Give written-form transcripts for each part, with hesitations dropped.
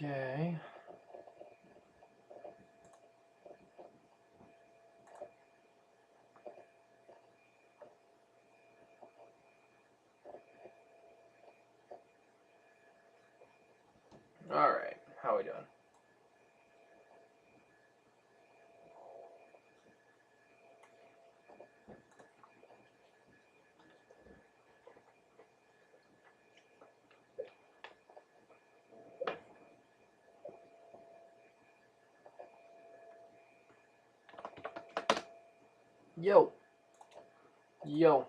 Okay. All right. How are we doing? Yo. Yo.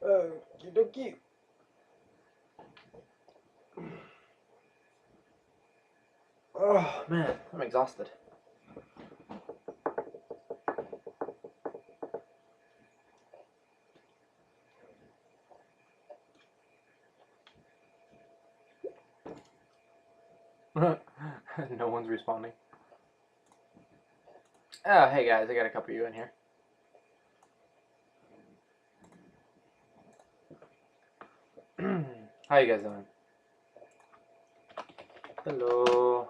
Okie dokie. Oh man, I'm exhausted. No one's responding. Oh, hey guys, I got a couple of you in here. How you guys doing? Hello.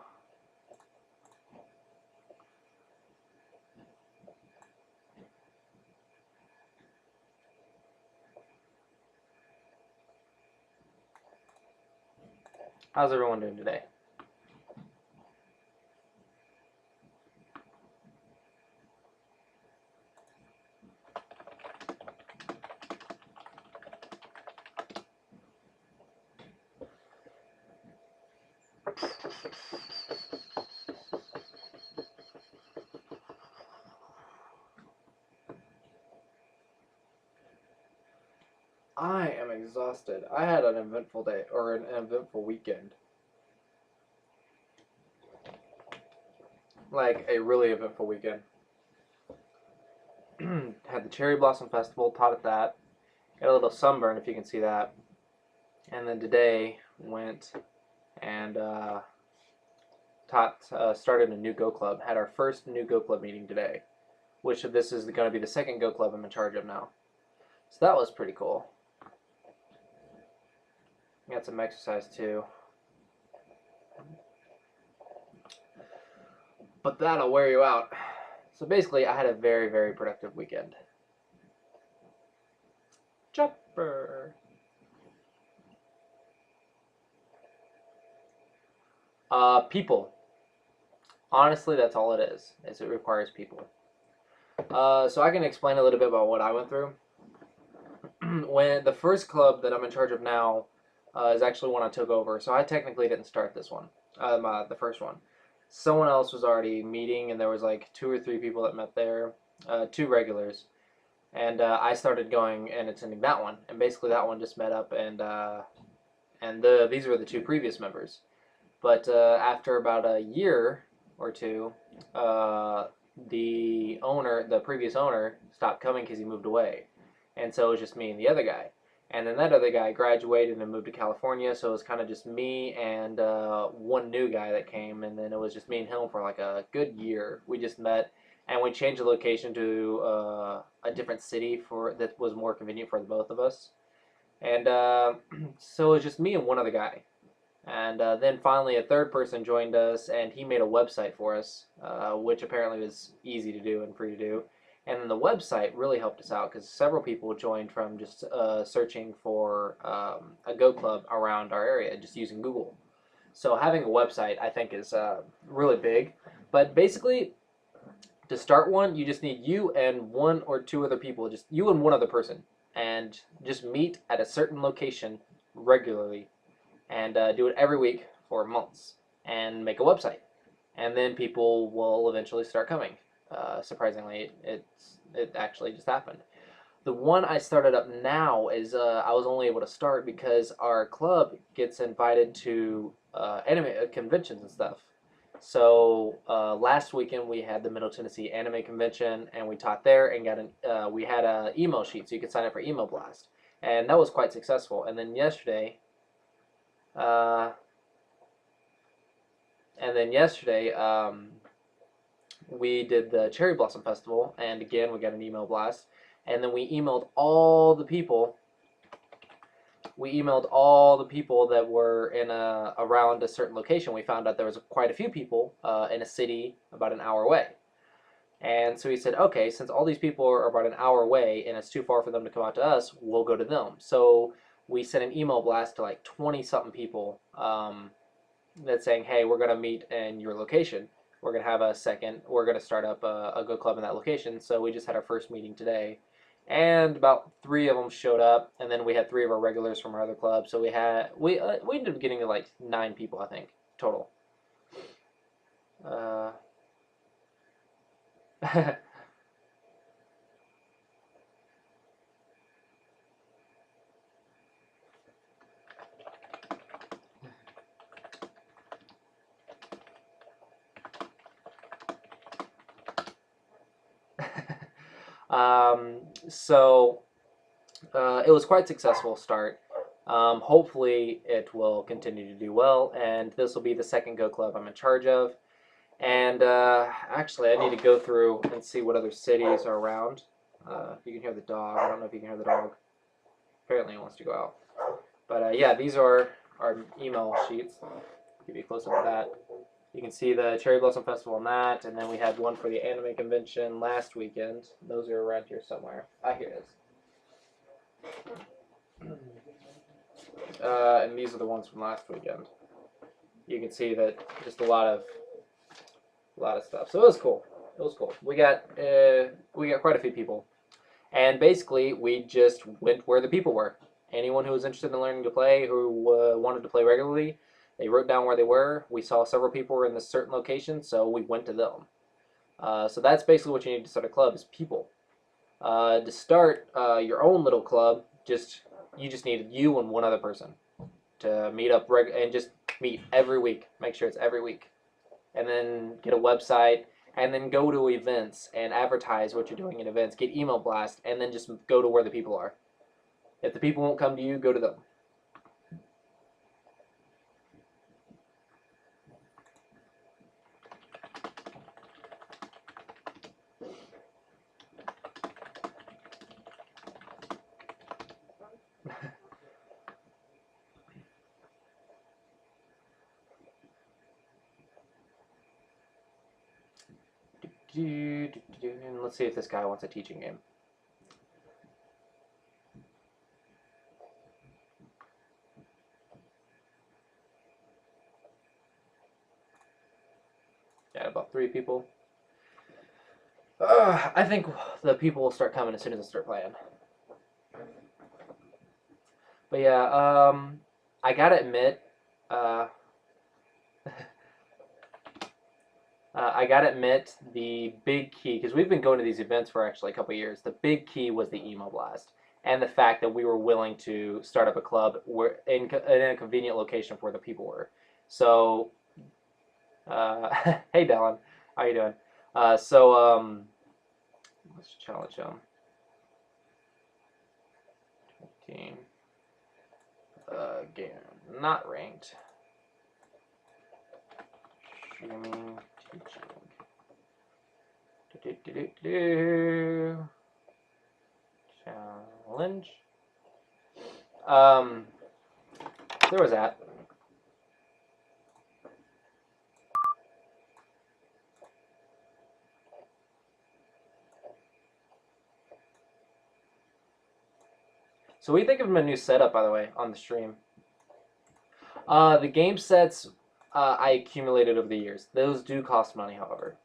How's everyone doing today? I am exhausted. I had an eventful day, or an eventful weekend. Like, a really eventful weekend. Had the Cherry Blossom Festival, taught at that. Got a little sunburn, if you can see that. And then today, went and started a new Go Club. Had our first new Go Club meeting today, which this is going to be the second Go Club I'm in charge of now. So that was pretty cool. Got some exercise too. But that'll wear you out. So basically, I had a very, very productive weekend. Chopper. People. Honestly, that's all it is it requires people. So I can explain a little bit about what I went through. When the first club that I'm in charge of now is actually one I took over, so I technically didn't start this one, the first one. Someone else was already meeting, and there was like 2 or 3 people that met there, 2 regulars, and I started going and attending that one, and basically that one just met up, and these were the 2 previous members. But after about a year or 2, the previous owner, stopped coming because he moved away, and so it was just me and the other guy. And then that other guy graduated and moved to California, so it was kind of just me and one new guy that came, and then it was just me and him for like a good year. We just met, and we changed the location to a different city that was more convenient for the both of us. And so it was just me and one other guy. And then finally a third person joined us, and he made a website for us, which apparently was easy to do and free to do. And then the website really helped us out because several people joined from just searching for a Go Club around our area, just using Google. So having a website, I think, is really big. But basically, to start one, you just need you and 1 or 2 other people, just you and one other person, and just meet at a certain location regularly, and do it every week for months, and make a website, and then people will eventually start coming. Surprisingly, it actually just happened. The one I started up now is I was only able to start because our club gets invited to anime conventions and stuff. So last weekend we had the Middle Tennessee Anime Convention, and we taught there and got we had a email sheet so you could sign up for email blast, and that was quite successful. And then yesterday, uh, we did the Cherry Blossom Festival, and again we got an email blast, and then we emailed all the people. We emailed all the people that were in around a certain location. We found out there was quite a few people in a city about an hour away. And so he said, okay, since all these people are about an hour away and it's too far for them to come out to us, we'll go to them. So we sent an email blast to like 20-something people that's saying, hey, we're going to meet in your location. We're going to have we're going to start up a Go Club in that location. So we just had our first meeting today. And about 3 of them showed up, and then we had 3 of our regulars from our other club. So we ended up getting to like 9 people, I think, total. So it was quite a successful start. Hopefully it will continue to do well, and this will be the second Go Club I'm in charge of. And actually, I need to go through and see what other cities are around. You can hear the dog. I don't know if you can hear the dog. Apparently he wants to go out. But yeah, these are our email sheets. Give you a close-up of that. You can see the Cherry Blossom Festival and that, and then we had one for the anime convention last weekend. Those are around here somewhere. Here it is. And these are the ones from last weekend. You can see that just a lot of stuff. So it was cool. It was cool. We got quite a few people, and basically we just went where the people were. Anyone who was interested in learning to play, who wanted to play regularly, they wrote down where they were. We saw several people were in this certain location, so we went to them. So that's basically what you need to start a club, is people. To start your own little club, you just need you and one other person to meet up and just meet every week. Make sure it's every week. And then get a website, and then go to events and advertise what you're doing at events. Get email blast, and then just go to where the people are. If the people won't come to you, go to them. And let's see if this guy wants a teaching game. Yeah, about 3 people. I think the people will start coming as soon as I start playing. But yeah, I gotta admit, the big key, because we've been going to these events for actually a couple of years, the big key was the email blast, and the fact that we were willing to start up a club in a convenient location for where the people were. So, hey Dylan, how you doing? Let's challenge him. 15. Game not ranked. Streaming teaching. Challenge. There was that. So we think of a new setup, by the way, on the stream. The game sets I accumulated over the years. Those do cost money, however.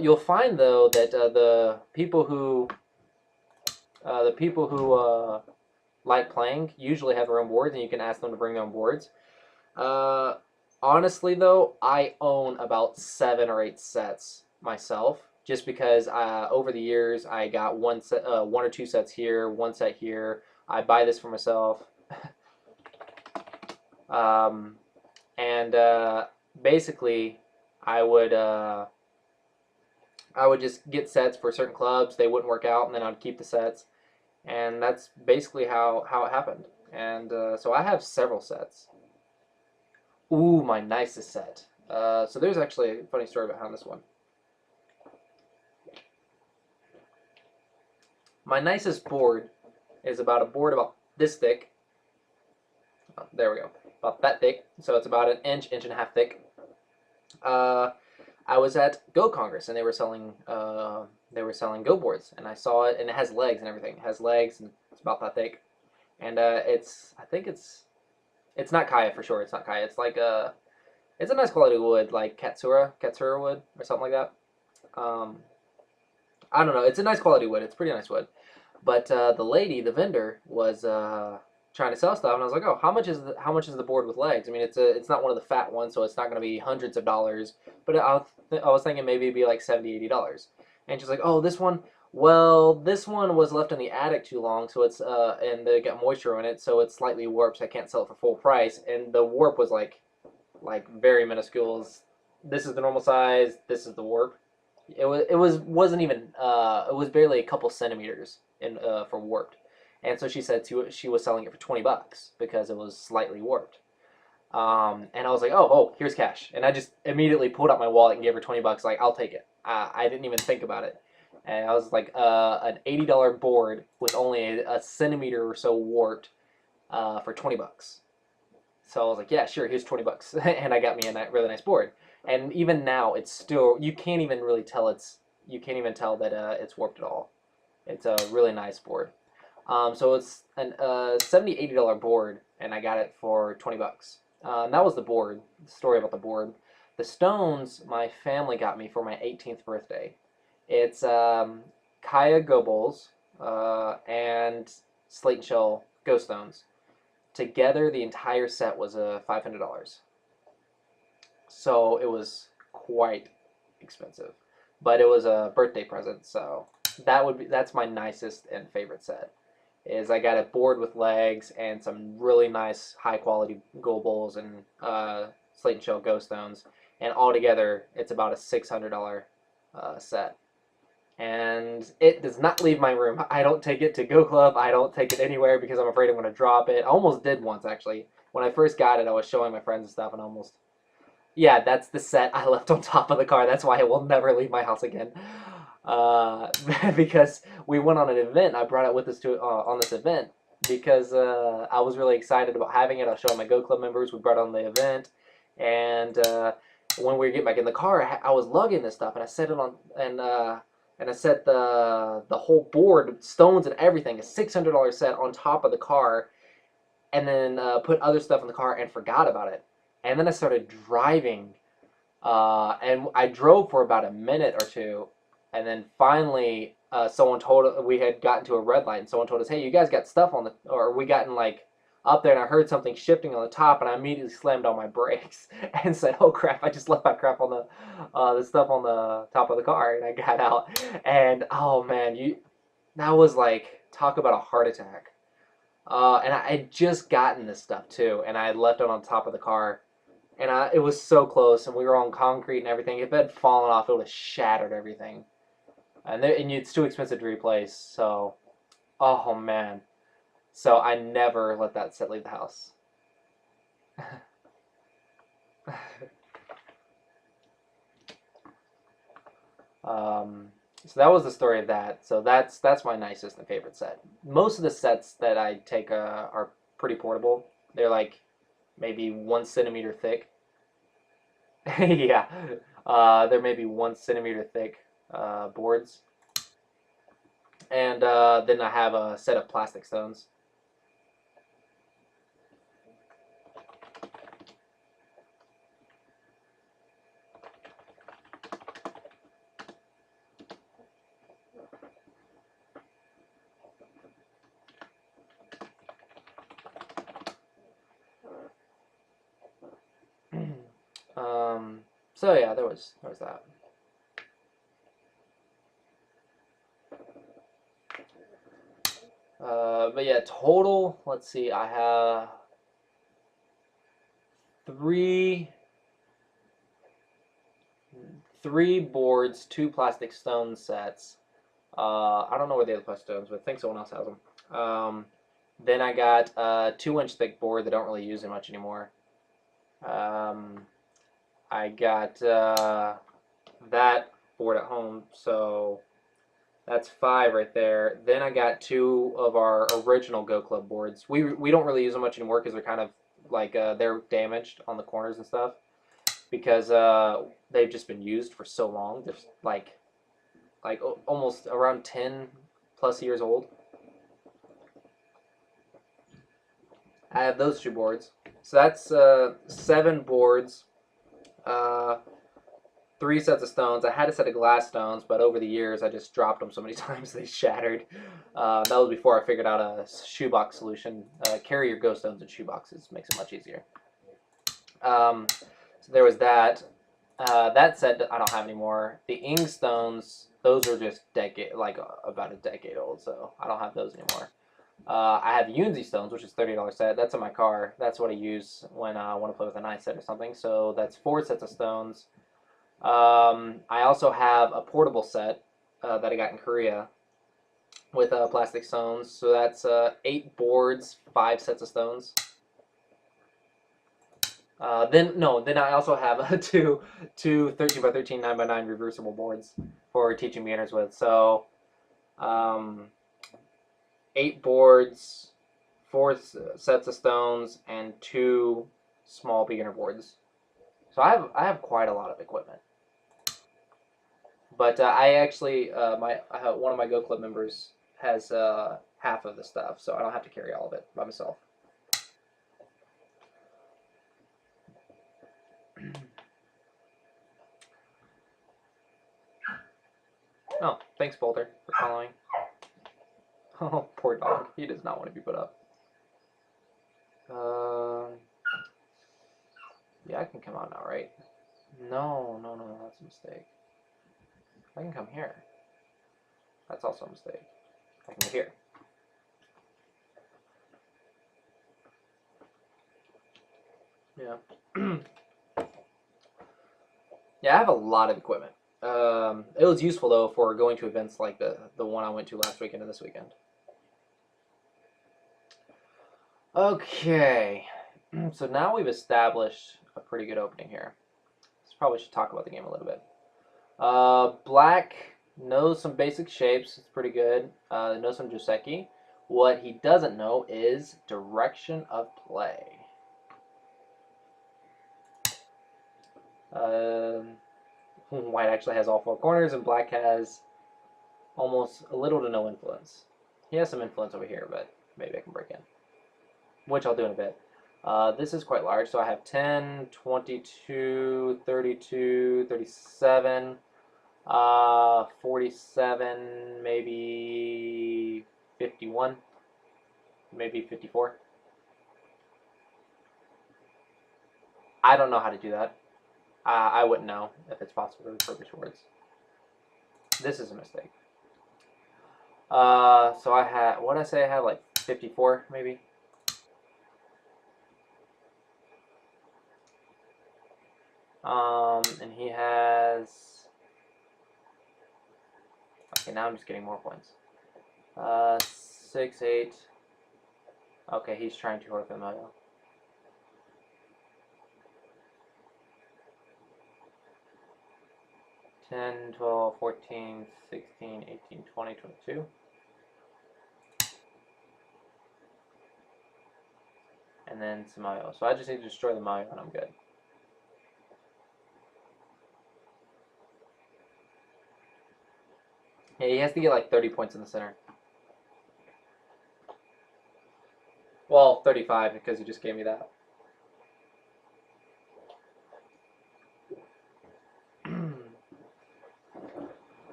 You'll find though that the people who like playing usually have their own boards, and you can ask them to bring their own boards. Honestly, though, I own about 7 or 8 sets myself, just because over the years I got one or 2 sets here, 1 set here. I buy this for myself. and basically I would uh, I would just get sets for certain clubs. They wouldn't work out, and then I'd keep the sets, and that's basically how it happened. And so I have several sets. Ooh, my nicest set. So there's actually a funny story behind this one. My nicest board is about a board about this thick. Oh, there we go. About that thick. So it's about an inch, inch and a half thick. Uh, I was at Go Congress and they were selling Go boards, and I saw it, and it has legs and everything. It has legs, and it's about that thick. And I think it's not Kaya for sure. It's not Kaya. It's a nice quality wood, like Katsura wood or something like that. Um, I don't know. It's a nice quality wood. It's pretty nice wood. But the vendor, was trying to sell stuff, and I was like, "Oh, how much is the board with legs? I mean, it's not one of the fat ones, so it's not going to be hundreds of dollars. But I was thinking maybe it'd be like $70, $80." And she's like, "Oh, this one. Well, this one was left in the attic too long, so it's and they got moisture in it, so it's slightly warped. So I can't sell it for full price." And the warp was like very minuscule. This is the normal size. This is the warp. Wasn't even it was barely a couple centimeters in for warped, and so she said she was selling it for $20 because it was slightly warped. And I was like, oh, here's cash, and I just immediately pulled out my wallet and gave her $20. Like, I'll take it. I didn't even think about it, and I was like, an $80 board with only a centimeter or so warped for $20. So I was like, yeah, sure, here's $20, and I got me a really nice board. And even now, it's still you can't even really tell you can't even tell that it's warped at all. It's a really nice board. So it's an $70 $80 board, and I got it for $20. And that was the board. The story about the board. The stones my family got me for my 18th birthday. It's Kaya Go Bowls and Slate and Shell Ghost Stones. Together, the entire set was $500. So it was quite expensive, but it was a birthday present. So that's my nicest and favorite set. Is I got a board with legs and some really nice high quality gold bowls and slate and shell ghost stones, and all together it's about a $600 set. And it does not leave my room. I don't take it to Go Club. I don't take it anywhere because I'm afraid I'm going to drop it. I almost did once, actually. When I first got it, I was showing my friends and stuff, and almost. Yeah, that's the set I left on top of the car. That's why it will never leave my house again. Uh, because we went on an event. I brought it with us to on this event because I was really excited about having it. I was showing my Go Club members. We brought it on the event, and when we were getting back in the car, I was lugging this stuff, and I set it on and I set the whole board, stones and everything, a $600 set on top of the car, and then put other stuff in the car and forgot about it. And then I started driving, and I drove for about a minute or two, and then finally someone told we had gotten to a red light, and someone told us, "Hey, you guys got stuff on the," or we gotten like up there, and I heard something shifting on the top, and I immediately slammed on my brakes and said, "Oh crap! I just left my crap on the stuff on the top of the car," and I got out, and oh man, that was like talk about a heart attack. And I had just gotten this stuff too, and I had left it on top of the car, and it was so close, and we were on concrete and everything. If it had fallen off, it would have shattered everything, and it's too expensive to replace. So, oh man, so I never let that set leave the house. um, so that was the story of that. So that's my nicest and favorite set. Most of the sets that I take are pretty portable. They're like maybe 1 centimeter thick. Yeah, they're maybe 1 centimeter thick boards, and then I have a set of plastic stones. um, so yeah, there was that. But yeah, total. Let's see. I have three boards, two plastic stone sets. I don't know where the other plastic stones, but I think someone else has them. Then I got a 2-inch thick board that I don't really use it much anymore. I got that board at home, so that's 5 right there. Then I got 2 of our original Go Club boards. We don't really use them much anymore because they're kind of like they're damaged on the corners and stuff because they've just been used for so long. They're like almost around 10 plus years old. I have those 2 boards. So that's 7 boards, 3 sets of stones. I had a set of glass stones, but over the years I just dropped them so many times they shattered. That was before I figured out a shoebox solution. Carry your Go stones in shoeboxes makes it much easier. So there was that. That set I don't have anymore. The Ing stones, those are just about a decade old, so I don't have those anymore. I have Yunzi stones, which is $30 set. That's in my car. That's what I use when I want to play with a nice set or something. So that's 4 sets of stones. I also have a portable set that I got in Korea with plastic stones. So that's 8 boards, 5 sets of stones. Then I also have two 13 by 13 9 by 9 reversible boards for teaching beginners with. So 8 boards, 4 sets of stones, and 2 small beginner boards. So I have quite a lot of equipment. But I actually one of my Go Club members has half of the stuff, so I don't have to carry all of it by myself. Oh, thanks, Boulder, for following. Oh, poor dog. He does not want to be put up. Yeah, I can come out now, right? No, that's a mistake. I can come here. That's also a mistake. I can go here. Yeah. Yeah, I have a lot of equipment. It was useful though for going to events like the one I went to last weekend and this weekend. Okay, so now we've established a pretty good opening here. So probably should talk about the game a little bit. Black knows some basic shapes. It's pretty good. Knows some Joseki. What he doesn't know is direction of play. White actually has all 4 corners, and black has almost a little to no influence. He has some influence over here, but maybe I can break in, which I'll do in a bit. This is quite large, so I have 10, 22, 32, 37, 47, maybe 51, maybe 54. I don't know how to do that. I wouldn't know if it's possible to refurbish words. This is a mistake. So I had, what did I say I had, like 54 maybe? And he has, okay, now I'm just getting more points. 6, 8. Okay, he's trying too hard for the Mayo. Ten, 12, 14, 16, 18, 20, 22. And then Samayo. So I just need to destroy the Mayo and I'm good. Yeah, he has to get like 30 points in the center. Well, 35 because he just gave me that.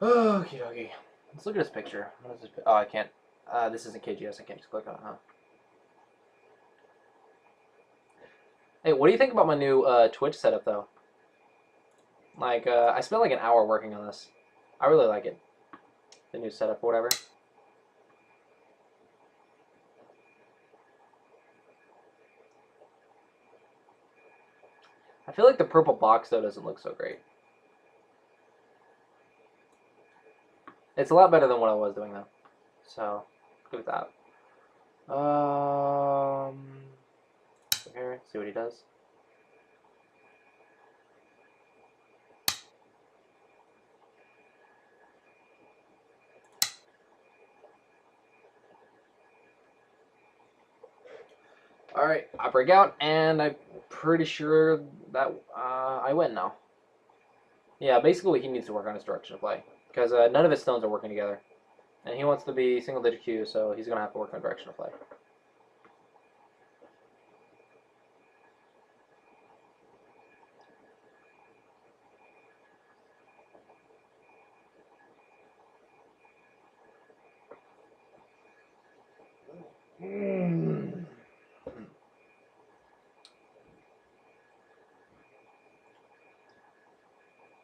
Okie dokie. Let's look at this picture. What is this? Oh, I can't. This isn't KGS. I can't just click on it, huh? Hey, what do you think about my new Twitch setup, though? Like, I spent like an hour working on this. I really like it. The new setup or whatever. I feel like the purple box, though, doesn't look so great. It's a lot better than what I was doing, though. So, good with that. Here, see what he does. Alright, I break out, and I'm pretty sure that I win now. Yeah, basically he needs to work on his direction of play, because none of his stones are working together. And he wants to be single-digit Q, so he's going to have to work on direction of play.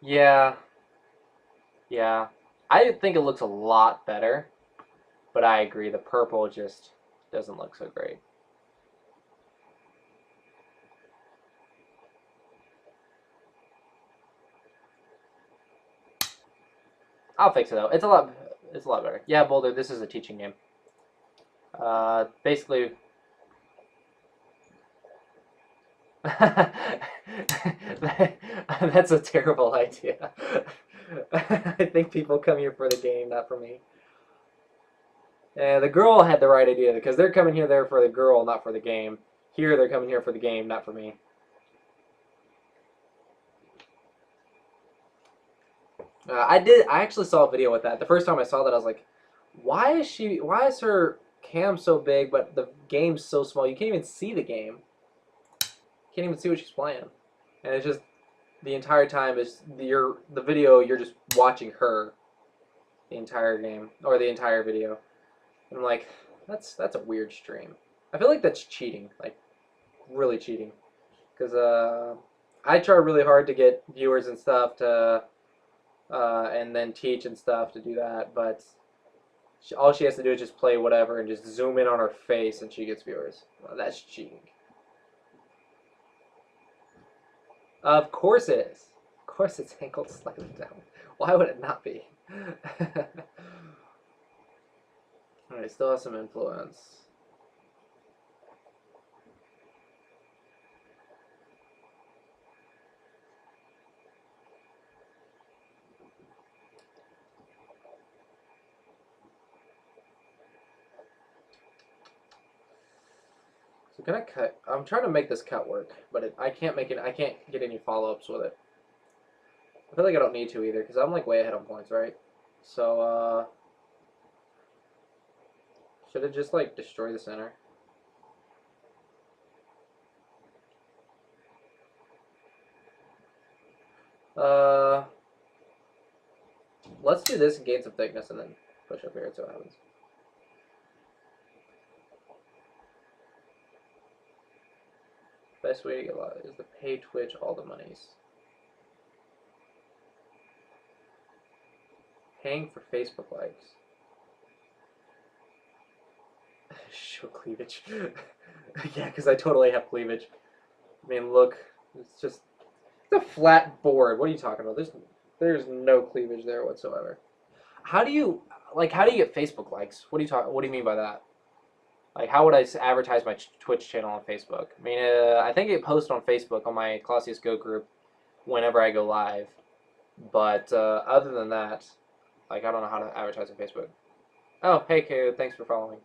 Yeah, yeah. I think it looks a lot better, but I agree, the purple just doesn't look so great. I'll fix it though. It's a lot better. Yeah, Boulder, this is a teaching game. Basically, that's a terrible idea. I think people come here for the game, not for me. Yeah, the girl had the right idea because they're coming here there for the girl, not for the game. Here, they're coming here for the game, not for me. I actually saw a video with that. The first time I saw that, I was like, why is her cam so big, but the game's so small? You can't even see the game. You can't even see what she's playing. And it's just, the entire time is the video, you're just watching her the entire game, or the entire video. And I'm like, that's a weird stream. I feel like that's cheating, like, really cheating. Because I try really hard to get viewers and stuff to, and then teach and stuff to do that, but all she has to do is just play whatever and just zoom in on her face and she gets viewers. Well, that's cheating. Of course it is. Of course it's angled slightly down. Why would it not be? Alright, still has some influence. So can I cut? I'm trying to make this cut work, but I can't make it. I can't get any follow-ups with it. I feel like I don't need to either because I'm like way ahead on points, right? So should it just like destroy the center? Uh, let's do this and gain some thickness and then push up here and see what happens. Best way to get a lot is to pay Twitch all the monies. Paying for Facebook likes. Show cleavage. Yeah, because I totally have cleavage. I mean, look, it's just it's a flat board. What are you talking about? There's no cleavage there whatsoever. How do you get Facebook likes? What do you mean by that? Like, how would I advertise my Twitch channel on Facebook? I mean, I think I post on Facebook on my Clossi Go group whenever I go live. But other than that, like, I don't know how to advertise on Facebook. Oh, hey, Kay, thanks for following.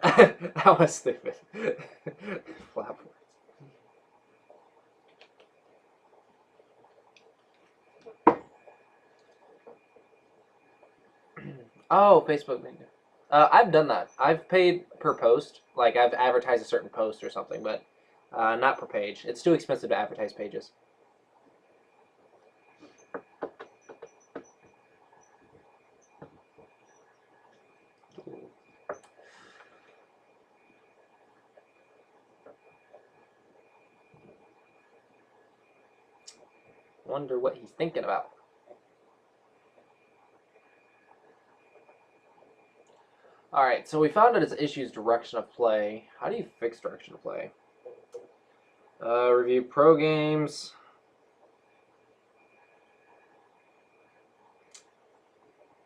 That was stupid. Flap. Oh, Facebook menu. I've done that. I've paid per post. Like, I've advertised a certain post or something, but not per page. It's too expensive to advertise pages. Wonder what he's thinking about. Alright, so we found out his issue is direction of play. How do you fix direction of play? Review pro games.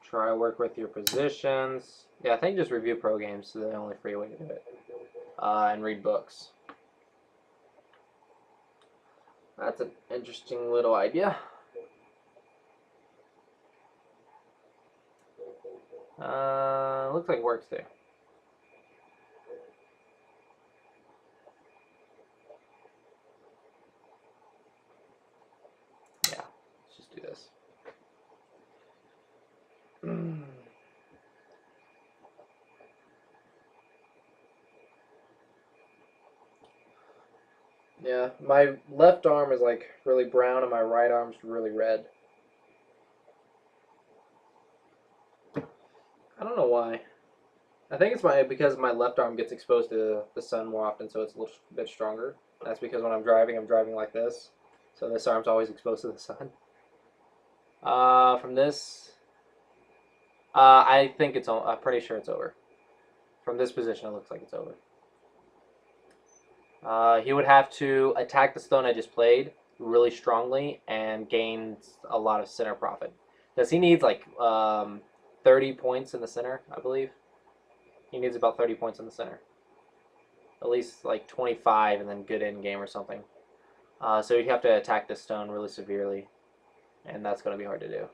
Try to work with your positions. Yeah, I think just review pro games is the only free way to do it. And read books. That's an interesting little idea. Looks like it works too. Yeah, let's just do this. Yeah, my left arm is like really brown and my right arm's really red. I don't know why. I think it's because my left arm gets exposed to the sun more often, so it's a little bit stronger. That's because when I'm driving like this, so this arm's always exposed to the sun. From this, I think it's. I'm pretty sure it's over. From this position, it looks like it's over. He would have to attack the stone I just played really strongly and gain a lot of center profit. Does he needs like 30 points in the center, I believe. He needs about 30 points in the center. At least like 25 and then good end game or something. So you'd have to attack this stone really severely, and that's going to be hard to do.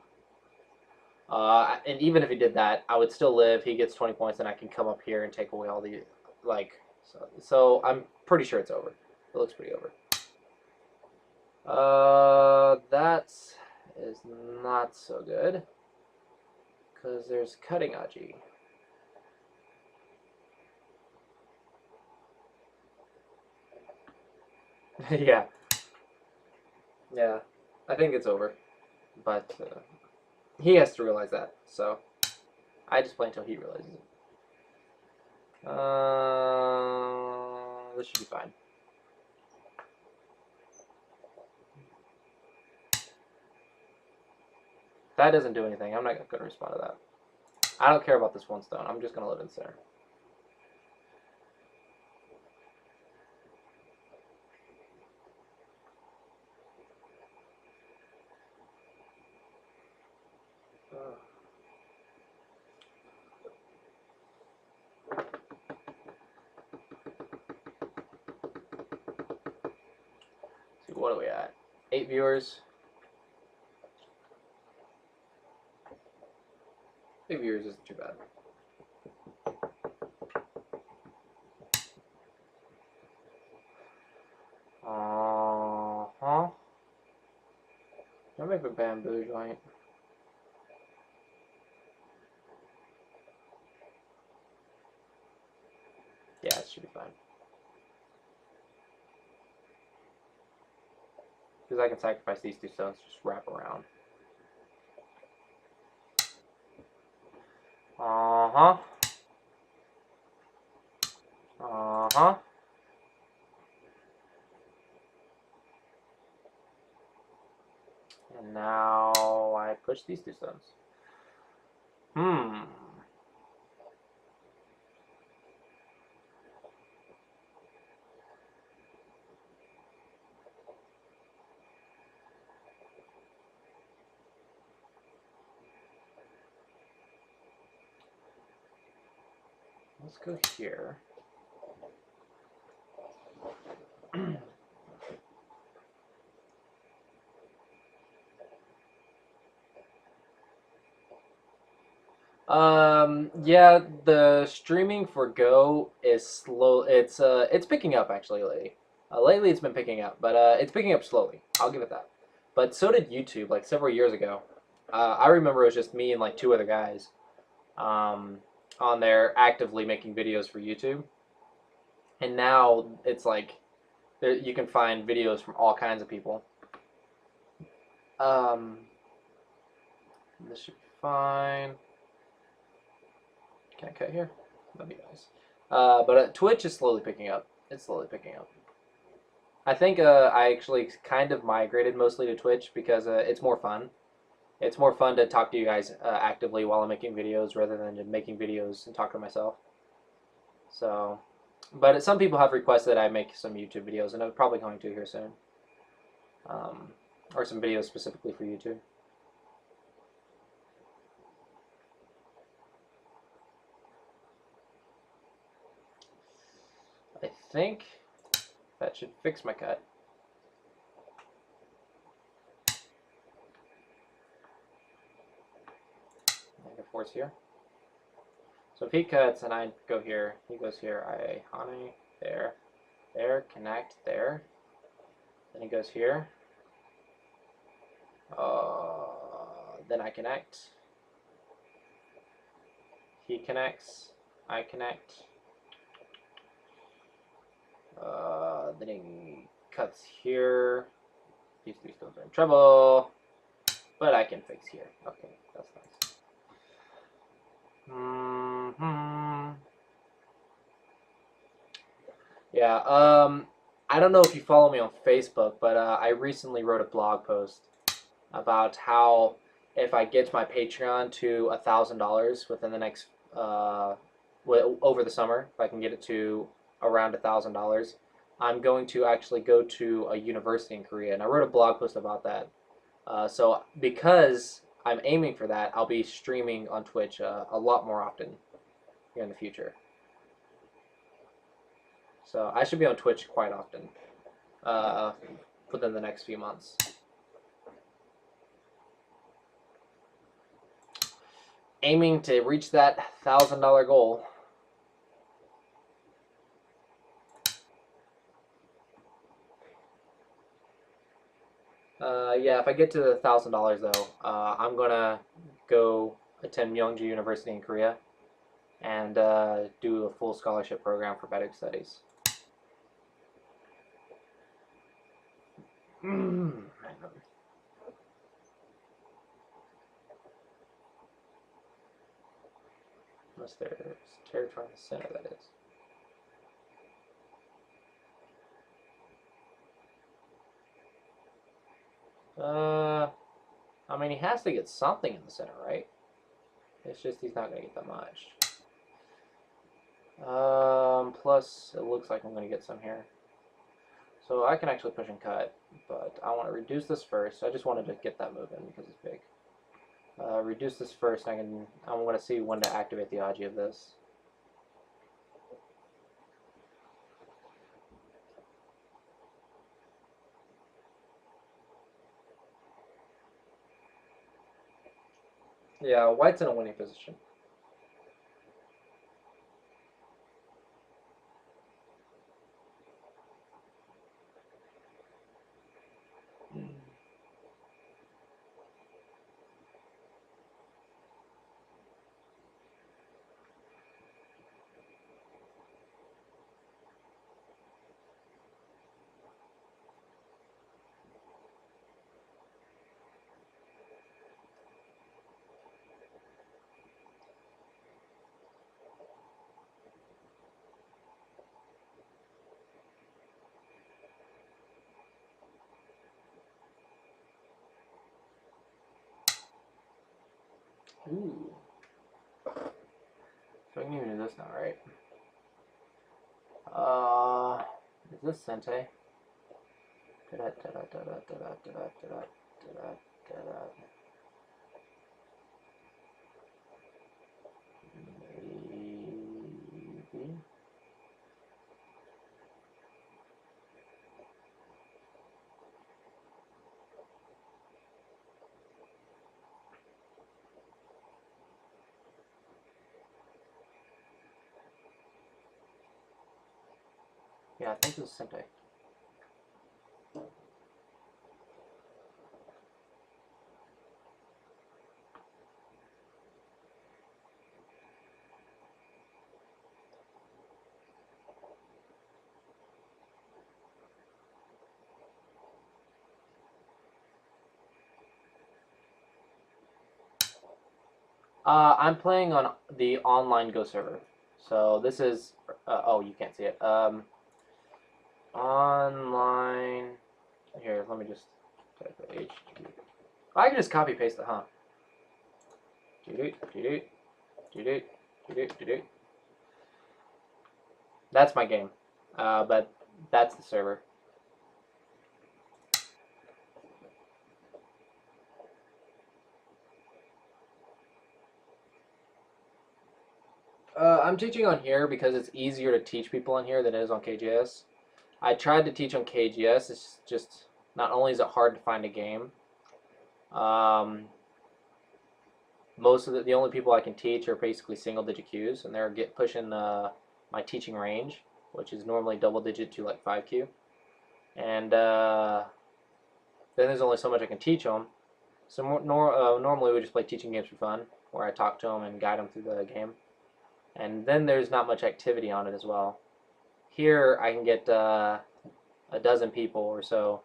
And even if he did that, I would still live. He gets 20 points, and I can come up here and take away all the, like, so I'm pretty sure it's over. It looks pretty over. That is not so good, because there's cutting Aji. Yeah. Yeah. I think it's over. But he has to realize that, so I just play until he realizes it. This should be fine. That doesn't do anything. I'm not going to respond to that. I don't care about this one stone. I'm just going to live in center. See, what are we at? 8 viewers. 8 viewers isn't too bad. I'll make a bamboo joint. Yeah, it should be fine. Because I can sacrifice these 2 stones to just wrap around. Uh-huh. Uh-huh. And now I push these 2 stones. Let's go here. Yeah, the streaming for Go is slow. It's picking up actually lately. Lately it's been picking up, but it's picking up slowly. I'll give it that. But so did YouTube, like several years ago. I remember it was just me and like 2 other guys, on there actively making videos for YouTube. And now it's like you can find videos from all kinds of people. This should be fine. Can I cut here? That'd be nice. But Twitch is slowly picking up. It's slowly picking up. I think I actually kind of migrated mostly to Twitch because it's more fun. It's more fun to talk to you guys actively while I'm making videos rather than just making videos and talk to myself. So But some people have requested I make some YouTube videos, and I'm probably going to here soon. Or some videos specifically for YouTube. I think that should fix my cut. -4 here. So if he cuts and I go here, he goes here, honey, there, connect, there. Then he goes here. Then I connect. He connects. I connect. Then he cuts here. These three stones are in trouble. But I can fix here. Okay, that's nice. Yeah, I don't know if you follow me on Facebook, but I recently wrote a blog post about how if I get my Patreon to $1,000 within the next over the summer, if I can get it to around $1,000, I'm going to actually go to a university in Korea, and I wrote a blog post about that. So because I'm aiming for that, I'll be streaming on Twitch a lot more often here in the future. So I should be on Twitch quite often within the next few months. Aiming to reach that $1,000 goal. Yeah, if I get to the $1,000 though, I'm gonna go attend Myungju University in Korea and do a full scholarship program for Vedic studies. Unless there's territory in the center, that is. I mean, he has to get something in the center, right? It's just he's not going to get that much. Plus, it looks like I'm going to get some here. So I can actually push and cut, but I want to reduce this first. I just wanted to get that moving because it's big. Reduce this first, and I'm going to see when to activate the Aji of this. Yeah, white's in a winning position. Ooh. So I can even do this now, right? Is this Sente? Maybe. Yeah, I think this is Sente. I'm playing on the online Go server. So this is, oh, you can't see it. Online, here, let me just type it, I can just copy paste it, huh? That's my game, but that's the server. I'm teaching on here because it's easier to teach people on here than it is on KGS. I tried to teach on KGS. It's just not only is it hard to find a game. Most of the only people I can teach are basically single digit Qs, and they're pushing my teaching range, which is normally double digit to like 5Q. And then there's only so much I can teach them. So normally we just play teaching games for fun, where I talk to them and guide them through the game. And then there's not much activity on it as well. Here I can get a dozen people or so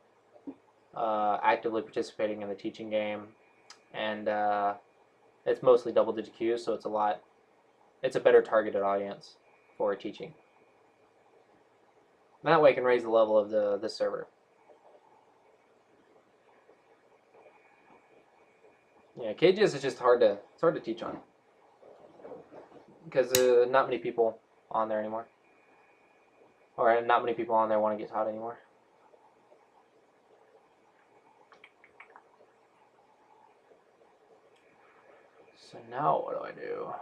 actively participating in the teaching game, and it's mostly double-digit Qs, so it's a better targeted audience for teaching. That way I can raise the level of the server. Yeah, KGS is just hard to teach on because not many people on there anymore, or not many people on there want to get taught anymore. So now what do I do?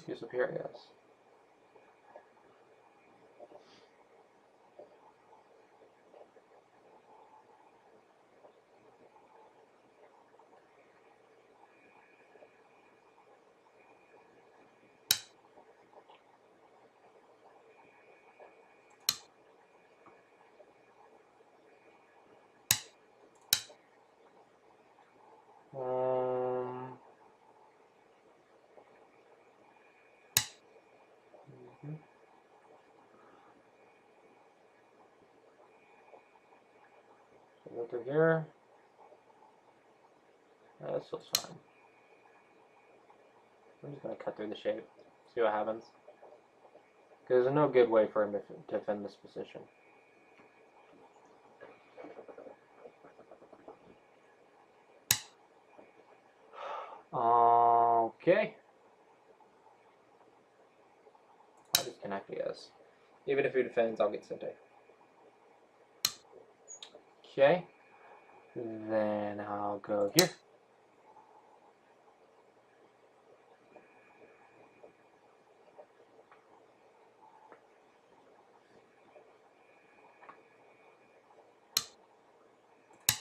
Use up here, I guess. Go through here. This feels fine. I'm just going to cut through the shape, see what happens. Because there's no good way for him to defend this position. Okay. I'll just connect, I guess. Even if he defends, I'll get Sente. Okay. Then I'll go here.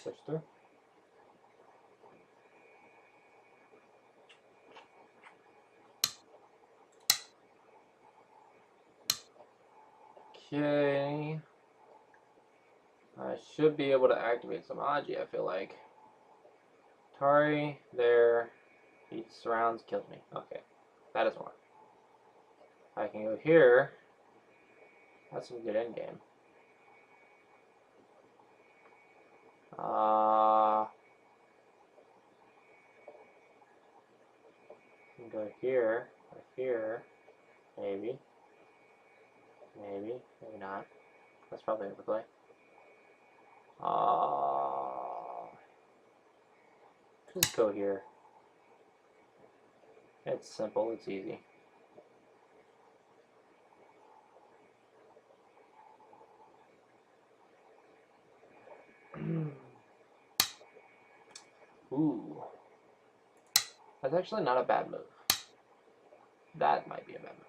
Push through. Okay. I should be able to activate some Aji, I feel like. Tari, there. He surrounds, kills me. Okay. That is one. I can go here. That's some good endgame. Go here, or here, maybe, maybe not. That's probably overplay. Just go here. It's simple, it's easy. Ooh. That's actually not a bad move. That might be a bad move.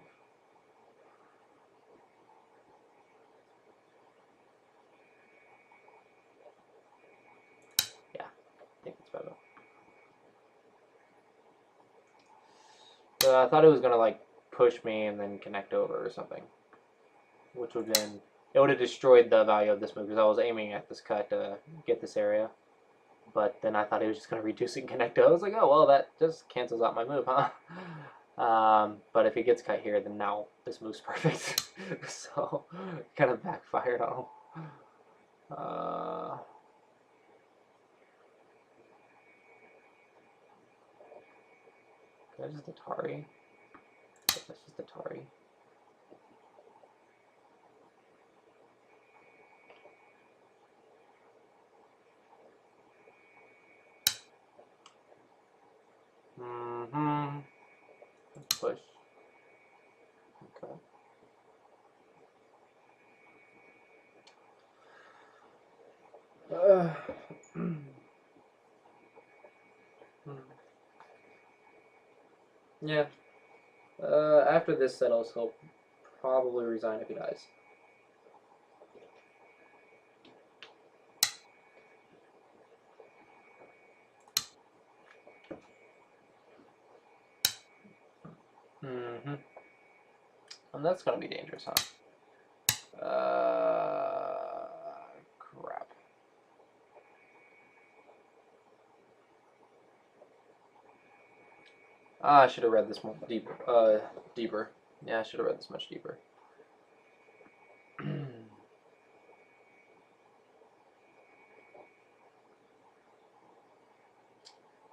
Yeah, I think it's a bad move. I thought it was gonna like push me and then connect over or something, which would have been, it would have destroyed the value of this move because I was aiming at this cut to get this area. But then I thought it was just going to reduce it and connect it. I was like, oh, well, that just cancels out my move, huh? But if it gets cut here, then now this move's perfect. So, kind of backfired on him. Can I just Atari? That's just Atari. Push. Okay. Yeah. After this settles, he'll probably resign if he dies. Mm-hmm. And that's gonna be dangerous, huh? Crap. I should have read this more deeper. Yeah, I should have read this much deeper.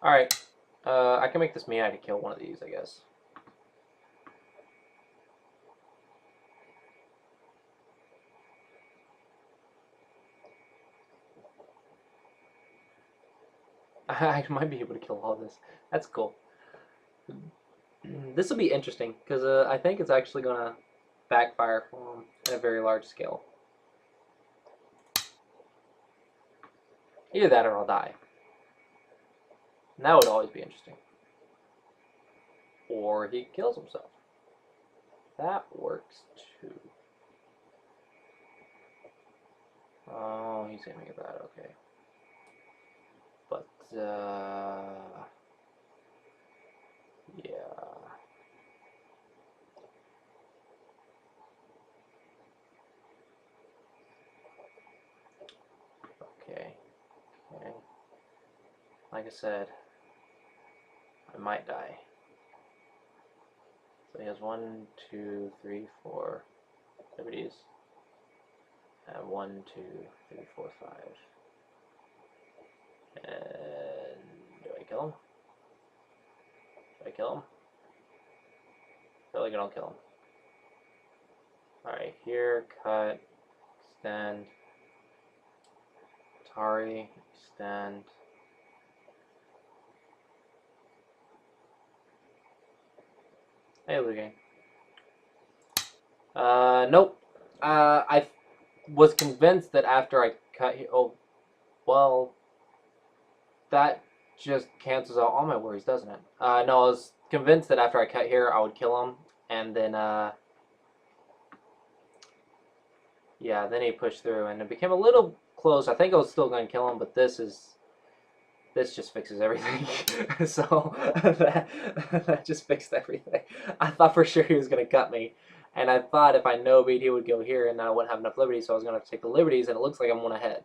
All right. I can make this Miai to kill one of these, I guess. I might be able to kill all this. That's cool. This will be interesting because I think it's actually gonna backfire for him at a very large scale. Either that or I'll die. And that would always be interesting. Or he kills himself. That works too. Oh, he's aiming at that. Okay. But yeah. Okay. Okay. Like I said, I might die. So he has 1, 2, 3, 4 liberties. And 1, 2, 3, 4, 5. And do I kill him? Do I kill him? I feel like I don't kill him. Alright, here, cut, extend. Tari, extend. Hey, Lugain. Nope. I was convinced that after I cut here. Oh, well, that just cancels out all my worries, doesn't it? No, I was convinced that after I cut here, I would kill him, and then, yeah, then he pushed through, and it became a little close. I think I was still going to kill him, but this just fixes everything. So that just fixed everything. I thought for sure he was going to cut me, and I thought if I no-beat he would go here, and then I wouldn't have enough liberties, so I was going to have to take the liberties, and it looks like I'm one ahead.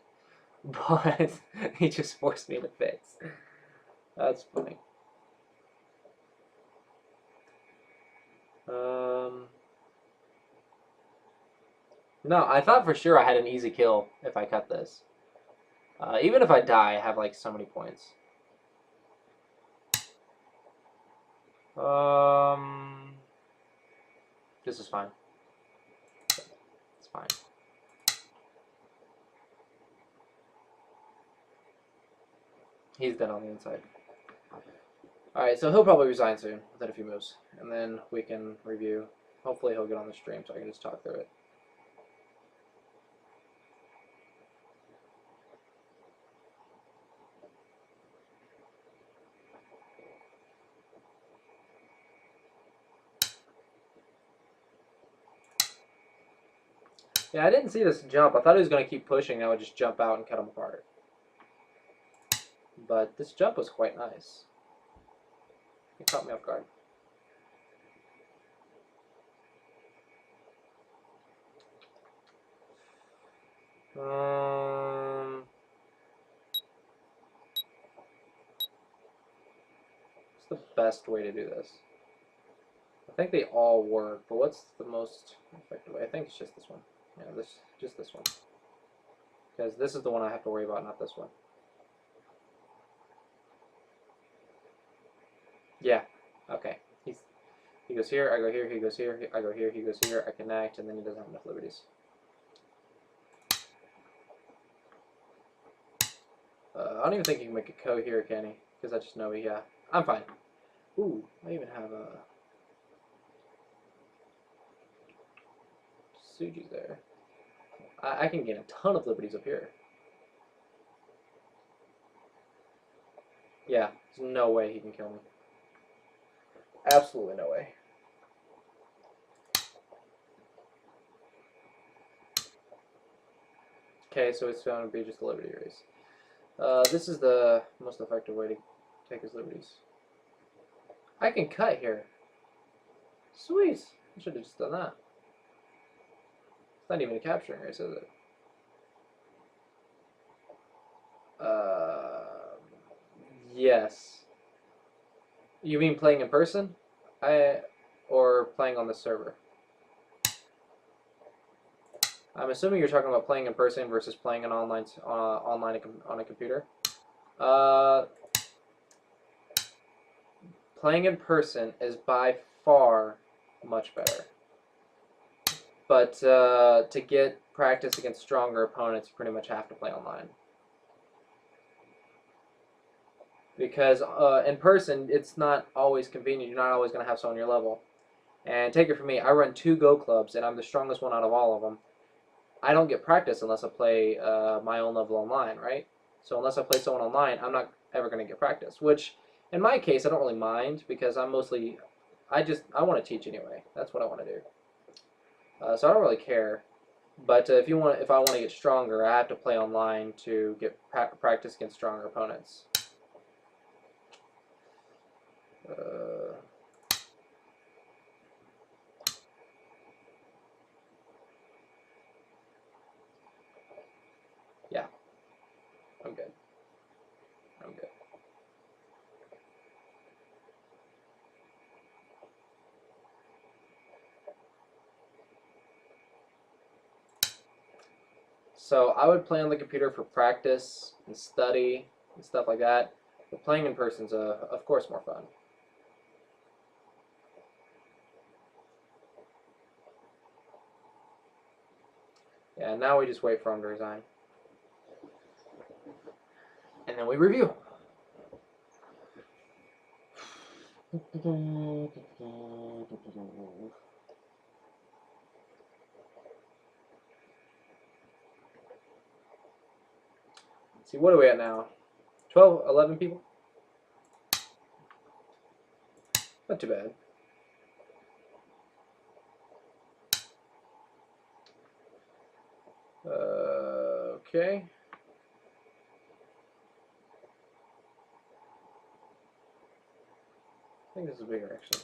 But he just forced me to fix. That's funny. No, I thought for sure I had an easy kill if I cut this. Even if I die, I have like so many points. This is fine. It's fine. He's dead on the inside. Alright, so he'll probably resign soon within a few moves. And then we can review. Hopefully he'll get on the stream so I can just talk through it. Yeah, I didn't see this jump. I thought he was going to keep pushing. I would just jump out and cut him apart. But this jump was quite nice. It caught me off guard. What's the best way to do this? I think they all work, but what's the most effective way? I think it's just this one. Yeah, just this one. Because this is the one I have to worry about, not this one. Yeah. Okay. He goes here, I go here, he goes here, I go here, he goes here, I connect, and then he doesn't have enough liberties. I don't even think he can make a ko here, can he? Because I just know he, yeah. I'm fine. Ooh, I even have a Suji's there. I can gain a ton of liberties up here. Yeah, there's no way he can kill me. Absolutely no way. Okay, so it's going to be just a liberty race. This is the most effective way to take his liberties. I can cut here. Sweet. I should have just done that. It's not even a capturing race, is it? Yes. You mean playing in person? Or playing on the server? I'm assuming you're talking about playing in person versus playing online on a computer. Uh, Playing in person is by far much better. But to get practice against stronger opponents, you pretty much have to play online. Because in person, it's not always convenient. You're not always going to have someone on your level. And take it from me, I run 2 Go clubs, and I'm the strongest one out of all of them. I don't get practice unless I play my own level online, right? So unless I play someone online, I'm not ever going to get practice. Which, in my case, I don't really mind because I'm mostly, I want to teach anyway. That's what I want to do. So I don't really care. But if I want to get stronger, I have to play online to get practice against stronger opponents. Yeah, I'm good. I'm good. So I would play on the computer for practice and study and stuff like that. But playing in person is, of course, more fun. Yeah, now we just wait for him to resign. And then we review. See, what are we at now? 12, 11 people? Not too bad. Okay. I think this is bigger, actually.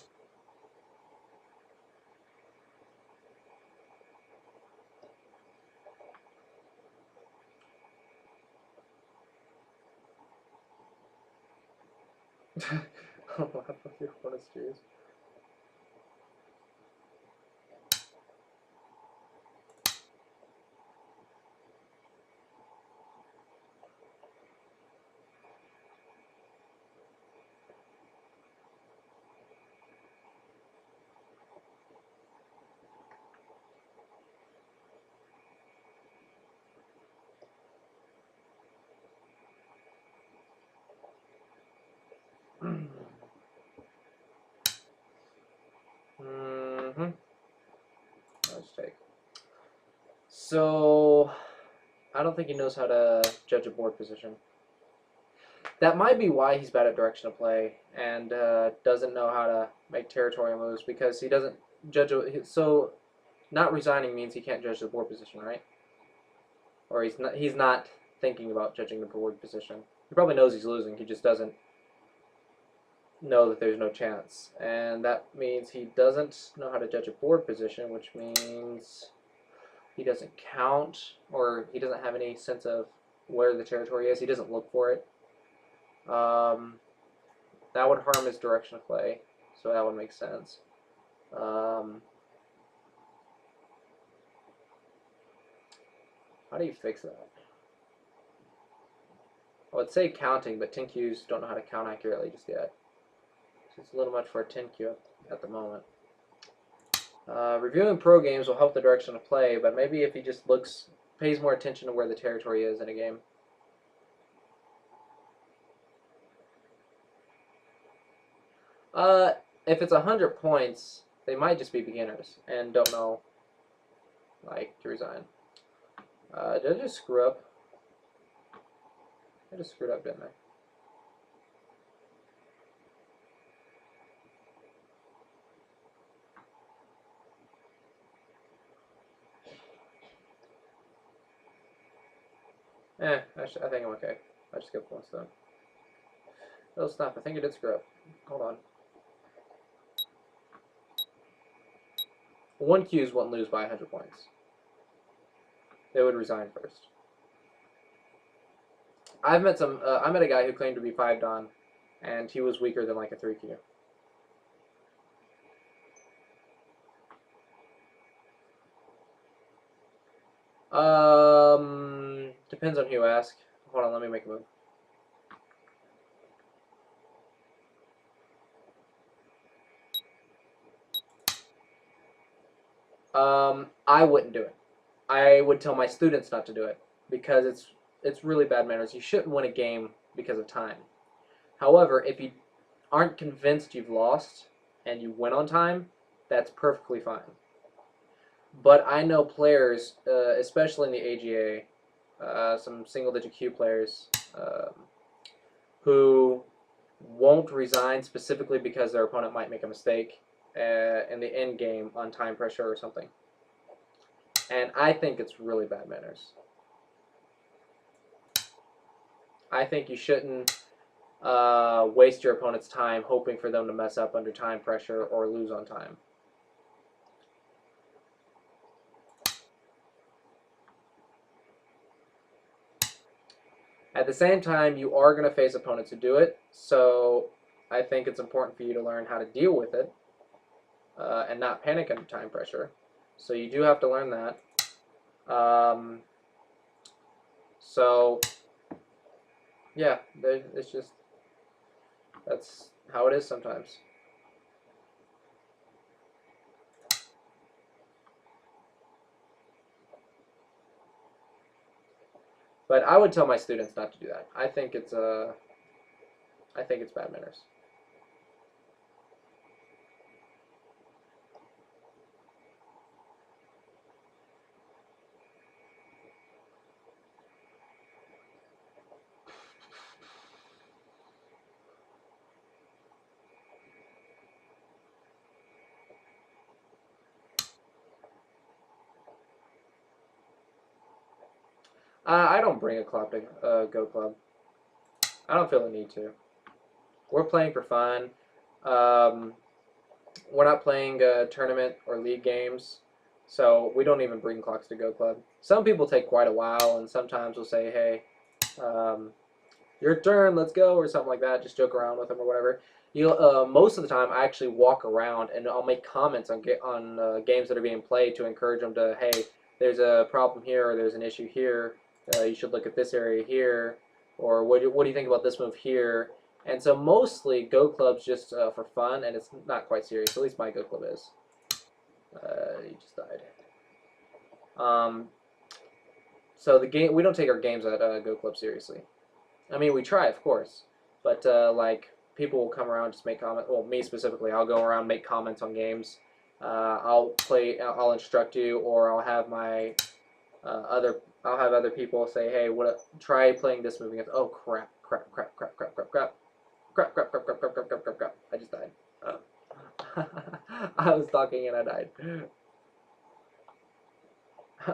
I'll laugh with your honest cheese. Let's take. So, I don't think he knows how to judge a board position. That might be why he's bad at direction of play and doesn't know how to make territorial moves because he doesn't judge. So, not resigning means he can't judge the board position, right? Or he's not thinking about judging the board position. He probably knows he's losing. He just doesn't know that there's no chance, and that means he doesn't know how to judge a board position, which means he doesn't count, or he doesn't have any sense of where the territory is. He doesn't look for it. That would harm his direction of play, so that would make sense. How do you fix that? I would say counting, but 10Qs don't know how to count accurately just yet. So it's a little much for a 10Q at the moment. Reviewing pro games will help the direction of play, but maybe if he just pays more attention to where the territory is in a game. If it's 100 points, they might just be beginners and don't know, to resign. Did I just screw up? I just screwed up, didn't I? I think I'm okay. I just skipped one stone. Oh snap! I think it did screw up. Hold on. 1 Qs wouldn't lose by 100 points. They would resign first. I've met some. I met a guy who claimed to be 5 Dan, and he was weaker than like a 3Q. Depends on who you ask. Hold on, let me make a move. I wouldn't do it. I would tell my students not to do it because it's really bad manners. You shouldn't win a game because of time. However, if you aren't convinced you've lost and you win on time, that's perfectly fine. But I know players, especially in the AGA, some single-digit Q players, who won't resign specifically because their opponent might make a mistake in the end game on time pressure or something. And I think it's really bad manners. I think you shouldn't waste your opponent's time hoping for them to mess up under time pressure or lose on time. At the same time, you are going to face opponents who do it, so I think it's important for you to learn how to deal with it and not panic under time pressure. So you do have to learn that. So yeah, it's just, that's how it is sometimes. But I would tell my students not to do that. I think it's bad manners. I don't bring a club to Go Club. I don't feel the need to. We're playing for fun. We're not playing tournament or league games, so we don't even bring clocks to Go Club. Some people take quite a while, and sometimes we'll say, hey, your turn, let's go, or something like that. Just joke around with them or whatever. Most of the time, I actually walk around and I'll make comments on games that are being played to encourage them to, hey, there's a problem here, or there's an issue here. You should look at this area here, or what do you think about this move here? And so mostly Go Club's just for fun, and it's not quite serious. At least my Go Club is. He just died. So we don't take our games at Go Club seriously. I mean, we try, of course, but like people will come around, just make comments. Well, me specifically, I'll go around, make comments on games. I'll instruct you, or I'll have my I'll have other people say, hey, try playing this move against. Oh crap! I just died. I was talking and I died.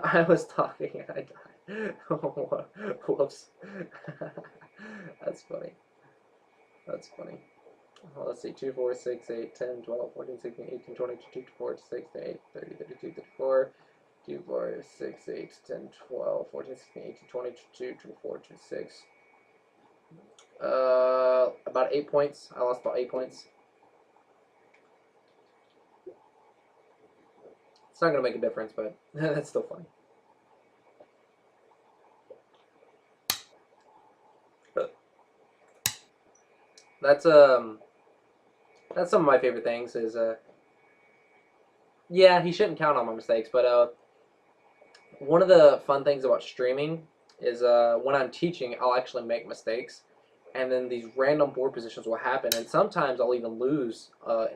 I was talking and I died. Whoops. That's funny. That's funny. Well, let's see. 2, 4, 6, 8, 10, 12, 14, 16, 18, 20, 22, 24, 26, 28, 30, 32, 34. 2, 4, 6, 8, 10, 12, 14, 16, 18, 20, 22, 24, 26. About 8 points. I lost about 8 points. It's not going to make a difference, but that's still funny. That's some of my favorite things is yeah, he shouldn't count on my mistakes, but one of the fun things about streaming is when I'm teaching, I'll actually make mistakes, and then these random board positions will happen, and sometimes I'll even lose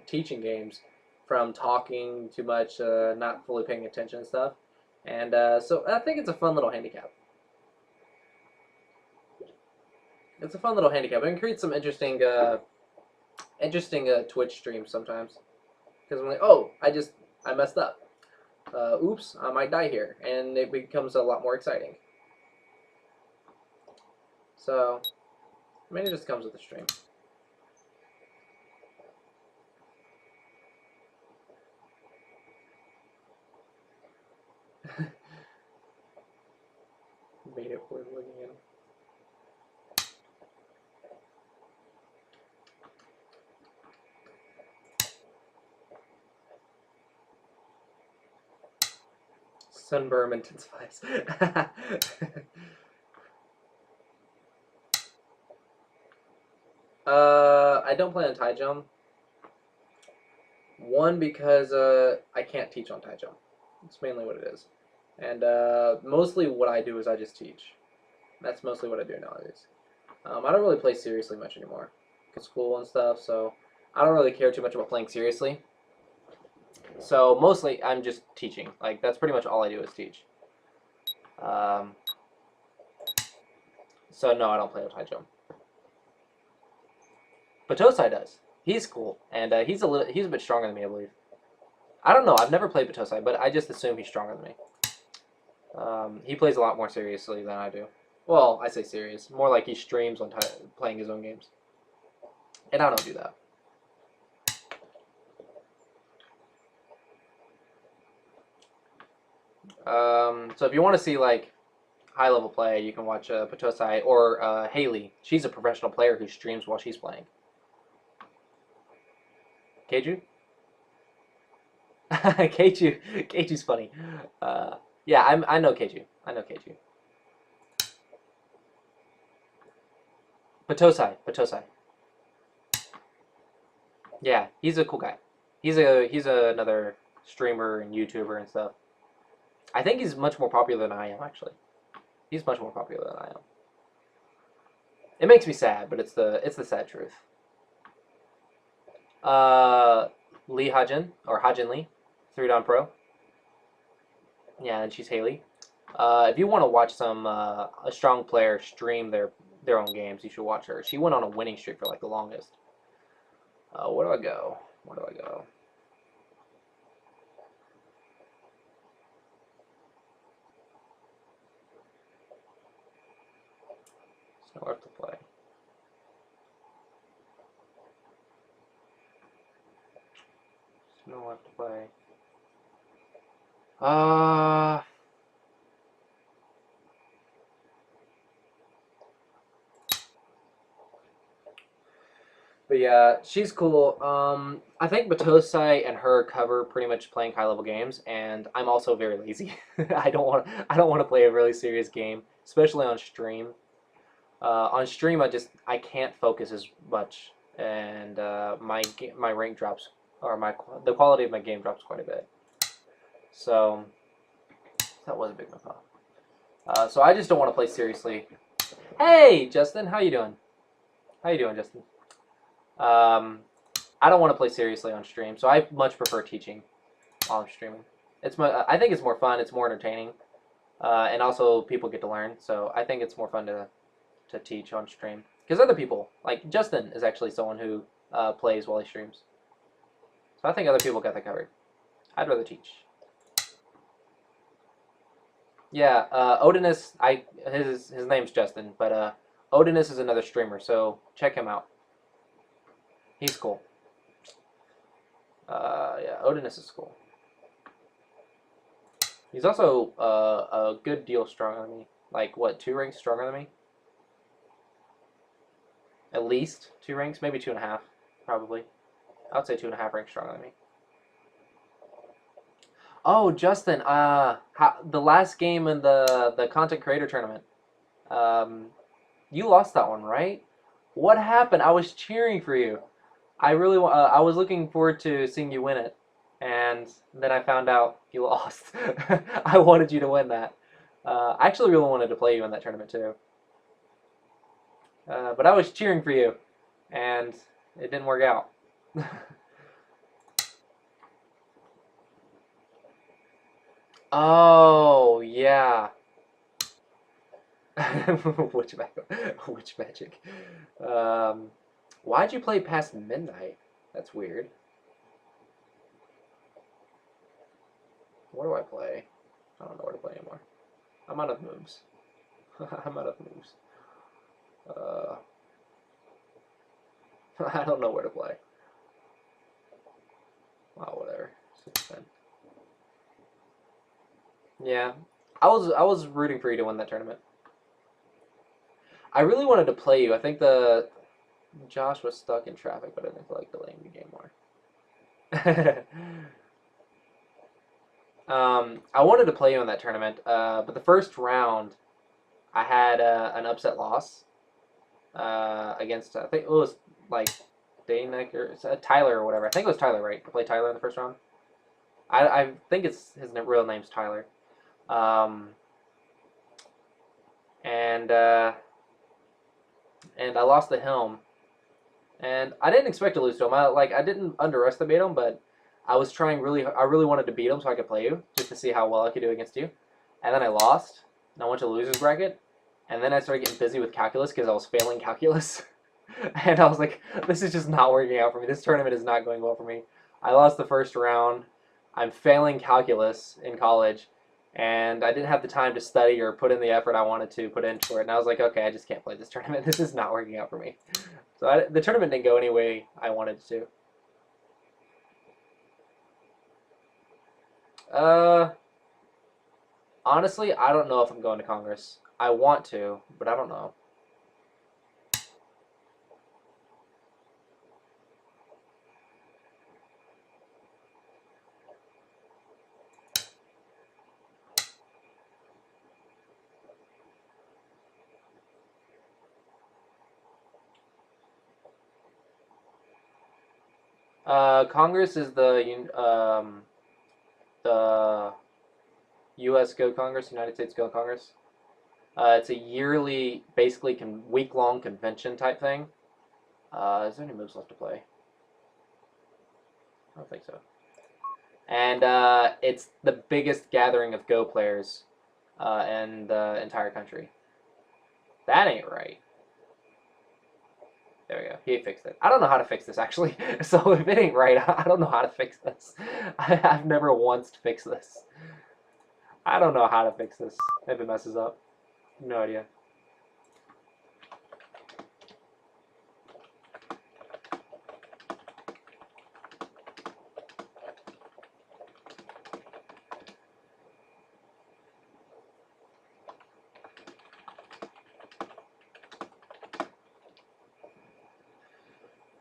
teaching games from talking too much, not fully paying attention and stuff, and so I think it's a fun little handicap. It's a fun little handicap. It can create some interesting Twitch streams sometimes, because I'm like, oh, I messed up. Oops, I might die here, and it becomes a lot more exciting. So, I mean, it just comes with the stream. Made it worth looking at. Sunburn intensifies. I don't play on tie jump. One, because I can't teach on tie jump. It's mainly what it is. And mostly what I do is I just teach. That's mostly what I do nowadays. I don't really play seriously much anymore. School and stuff, so I don't really care too much about playing seriously. So mostly I'm just teaching. Like, that's pretty much all I do is teach. So no, I don't play with high jump. But Tosai does. He's cool, and he's a bit stronger than me, I believe. I don't know. I've never played Batosai, but I just assume he's stronger than me. He plays a lot more seriously than I do. Well, I say serious. More like he streams on playing his own games. And I don't do that. So if you want to see like high-level play, you can watch Patosai or Haley. She's a professional player who streams while she's playing. Keiju? Keiju's funny. Yeah, I know Keiju. I know Keiju. Patosai. Yeah, he's a cool guy. He's another streamer and YouTuber and stuff. I think he's much more popular than I am, actually. He's much more popular than I am. It makes me sad, but it's the sad truth. Lee Hajin or Hajin Lee, 3-down pro. Yeah, and she's Haley. If you want to watch a strong player stream their own games, you should watch her. She went on a winning streak for like the longest. Where do I go? Where do I go? There's nowhere to play. There's nowhere to play. But yeah, she's cool. I think Batosai and her cover pretty much playing high level games, and I'm also very lazy. I don't want to play a really serious game, especially on stream. On stream, I can't focus as much, and my rank drops, or the quality of my game drops quite a bit. So that was a big move. So I just don't want to play seriously. Hey, Justin, how you doing? How you doing, Justin? I don't want to play seriously on stream, so I much prefer teaching while I'm streaming. I think it's more fun, it's more entertaining, and also people get to learn. So I think it's more fun to teach on stream because other people, like Justin, is actually someone who plays while he streams. So I think other people got that covered. I'd rather teach. Yeah, Odinus. His name's Justin, but Odinus is another streamer, so check him out. He's cool. Yeah, Odinus is cool. He's also a good deal stronger than me. Like, what, 2 ranks stronger than me? At least 2 ranks, maybe 2.5, probably. I would say 2.5 ranks stronger than me. Oh, Justin, the last game in the content creator tournament, you lost that one, right? What happened? I was cheering for you. I was looking forward to seeing you win it, and then I found out you lost. I wanted you to win that. I actually really wanted to play you in that tournament too. But I was cheering for you, and it didn't work out. Oh, yeah. Which magic? Why'd you play past midnight? That's weird. What do I play? I don't know where to play anymore. I'm out of moves. I'm out of moves. I don't know where to play. Wow, whatever. Yeah, I was rooting for you to win that tournament. I really wanted to play you. I think Josh was stuck in traffic, but I didn't feel like delaying the game more. I wanted to play you in that tournament, but the first round I had an upset loss against, I think it was like Danick or Tyler or whatever. I think it was Tyler, right? I played Tyler in the first round. I think his real name's Tyler. Um, and I lost the helm, and I didn't expect to lose to him. I didn't underestimate him, but I was trying really. I really wanted to beat him so I could play you, just to see how well I could do against you. And then I lost, and I went to the losers bracket, and then I started getting busy with calculus because I was failing calculus, and I was like, this is just not working out for me. This tournament is not going well for me. I lost the first round. I'm failing calculus in college, and I didn't have the time to study or put in the effort I wanted to put into it. And I was like, okay, I just can't play this tournament. This is not working out for me. So the tournament didn't go any way I wanted it to. Honestly, I don't know if I'm going to Congress. I want to, but I don't know. Congress is the U.S. Go Congress, United States Go Congress. It's a yearly, basically week-long convention type thing. Is there any moves left to play? I don't think so. And it's the biggest gathering of Go players in the entire country. That ain't right. There we go. He fixed it. I don't know how to fix this, actually. So if it ain't right, I don't know how to fix this. I've never once fixed this. I don't know how to fix this if it messes up. No idea.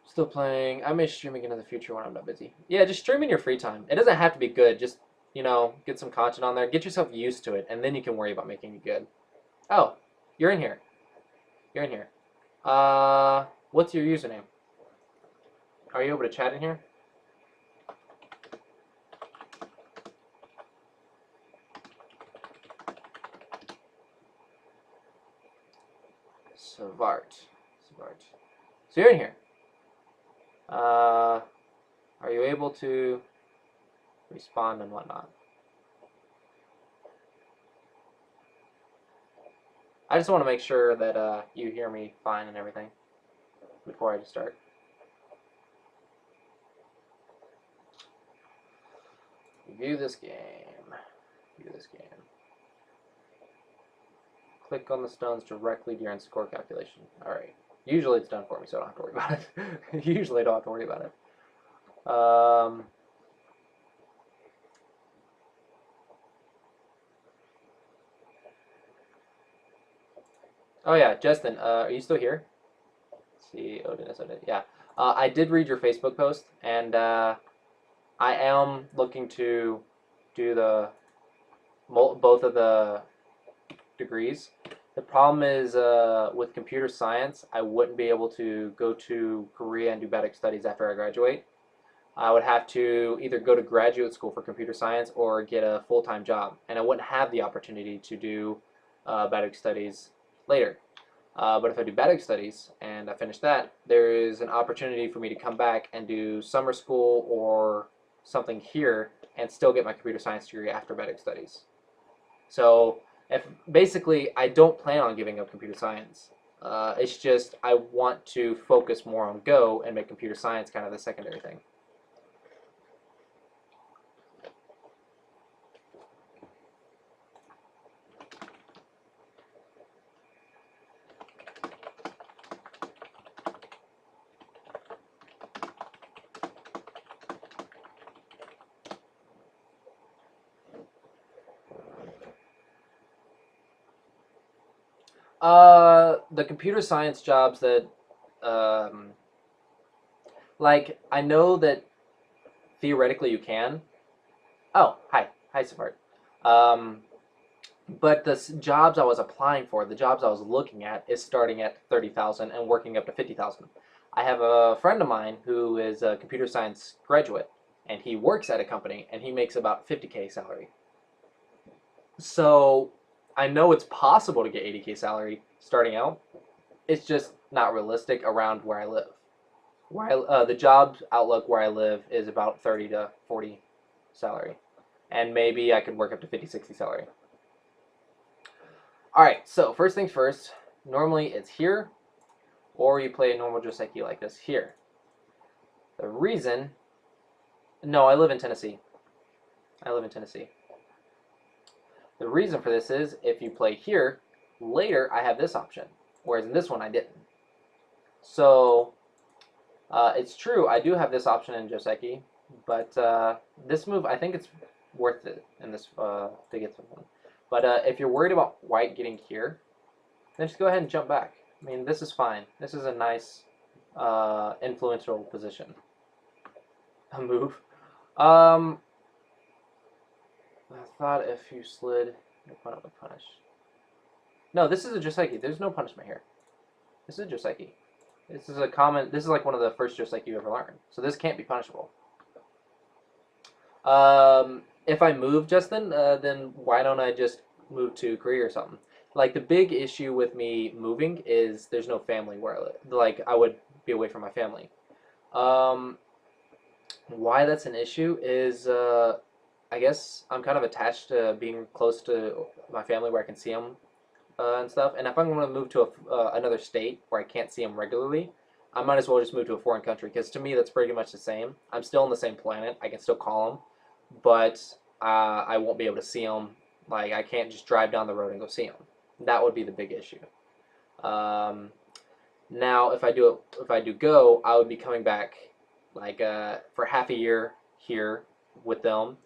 Still playing. I may stream again in the future when I'm not busy. Yeah, just stream in your free time. It doesn't have to be good. Just, get some content on there. Get yourself used to it, and then you can worry about making it good. Oh, you're in here. You're in here. What's your username? Are you able to chat in here? Savart. So you're in here. Are you able to respond and whatnot? I just want to make sure that you hear me fine and everything before I just start. View this game. Click on the stones directly during score calculation. Alright. Usually it's done for me, so I don't have to worry about it. Usually I don't have to worry about it. Oh yeah, Justin, are you still here? Let's see, Odin. Yeah. I did read your Facebook post, and I am looking to do both of the degrees. The problem is with computer science, I wouldn't be able to go to Korea and do Vedic studies after I graduate. I would have to either go to graduate school for computer science or get a full-time job, and I wouldn't have the opportunity to do Vedic studies later. But if I do Vedic studies and I finish that, there is an opportunity for me to come back and do summer school or something here and still get my computer science degree after Vedic studies. So basically, I don't plan on giving up computer science. It's just I want to focus more on Go and make computer science kind of the secondary thing. The computer science jobs that, um, like, I know that theoretically you can. Oh, hi, Safari. Um, but the jobs I was applying for, the jobs I was looking at, is starting at 30,000 and working up to 50,000. I have a friend of mine who is a computer science graduate, and he works at a company, and he makes about 50K salary. So I know it's possible to get 80K salary starting out. It's just not realistic around where I live. The job outlook where I live is about 30 to 40 salary, and maybe I could work up to 50, 60 salary. All right, so first things first. Normally it's here, or you play a normal joseki like this here. The reason, no, I live in Tennessee. I live in Tennessee. The reason for this is if you play here, later I have this option, whereas in this one I didn't. So it's true, I do have this option in joseki, but this move, I think it's worth it in this to get something. But if you're worried about white getting here, then just go ahead and jump back. I mean, this is fine. This is a nice influential position. A move. I thought if you slid, your opponent would punish. No, this is a joseki. There's no punishment here. This is a joseki. This is a common. This is like one of the first joseki you ever learned. So this can't be punishable. If I move, Justin, then why don't I just move to Korea or something? Like the big issue with me moving is there's no family where I live. Like I would be away from my family. Why that's an issue is I guess I'm kind of attached to being close to my family where I can see them and stuff. And if I'm going to move to another state where I can't see them regularly, I might as well just move to a foreign country because to me that's pretty much the same. I'm still on the same planet. I can still call them, but I won't be able to see them. Like I can't just drive down the road and go see them. That would be the big issue. Now, if I do go, I would be coming back like for half a year here with them.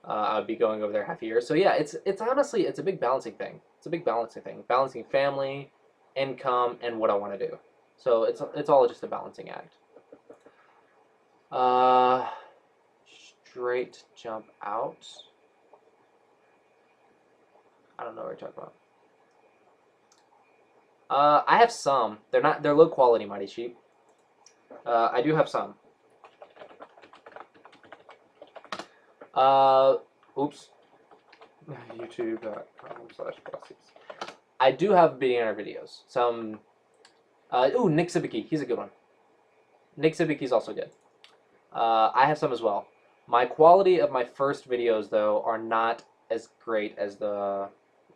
I would be going over there half a year. So yeah, it's honestly it's a big balancing thing. It's a big balancing thing. Balancing family, income, and what I want to do. So it's all just a balancing act. Straight jump out. I don't know what you're talking about. I have some. They're low quality, Mighty Sheep. I do have some. Oops. YouTube.com/Clossi. I do have beginner videos. Some. Nick Sibiki. He's a good one. Nick Sibiki's also good. I have some as well. My quality of my first videos, though, are not as great as the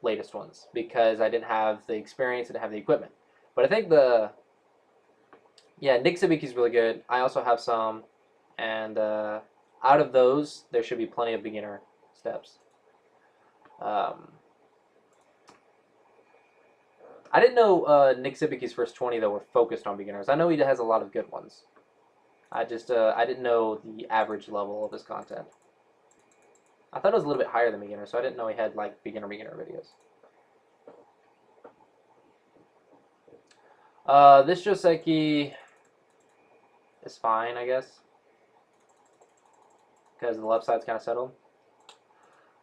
latest ones because I didn't have the experience, I didn't have the equipment. But I think Nick Sibiki's really good. I also have some, and out of those, there should be plenty of beginner steps. I didn't know Nick Sibiki's first 20 though were focused on beginners. I know he has a lot of good ones. I didn't know the average level of his content. I thought it was a little bit higher than beginner, so I didn't know he had like beginner videos. This joseki is fine, I guess, because the left side's kind of settled.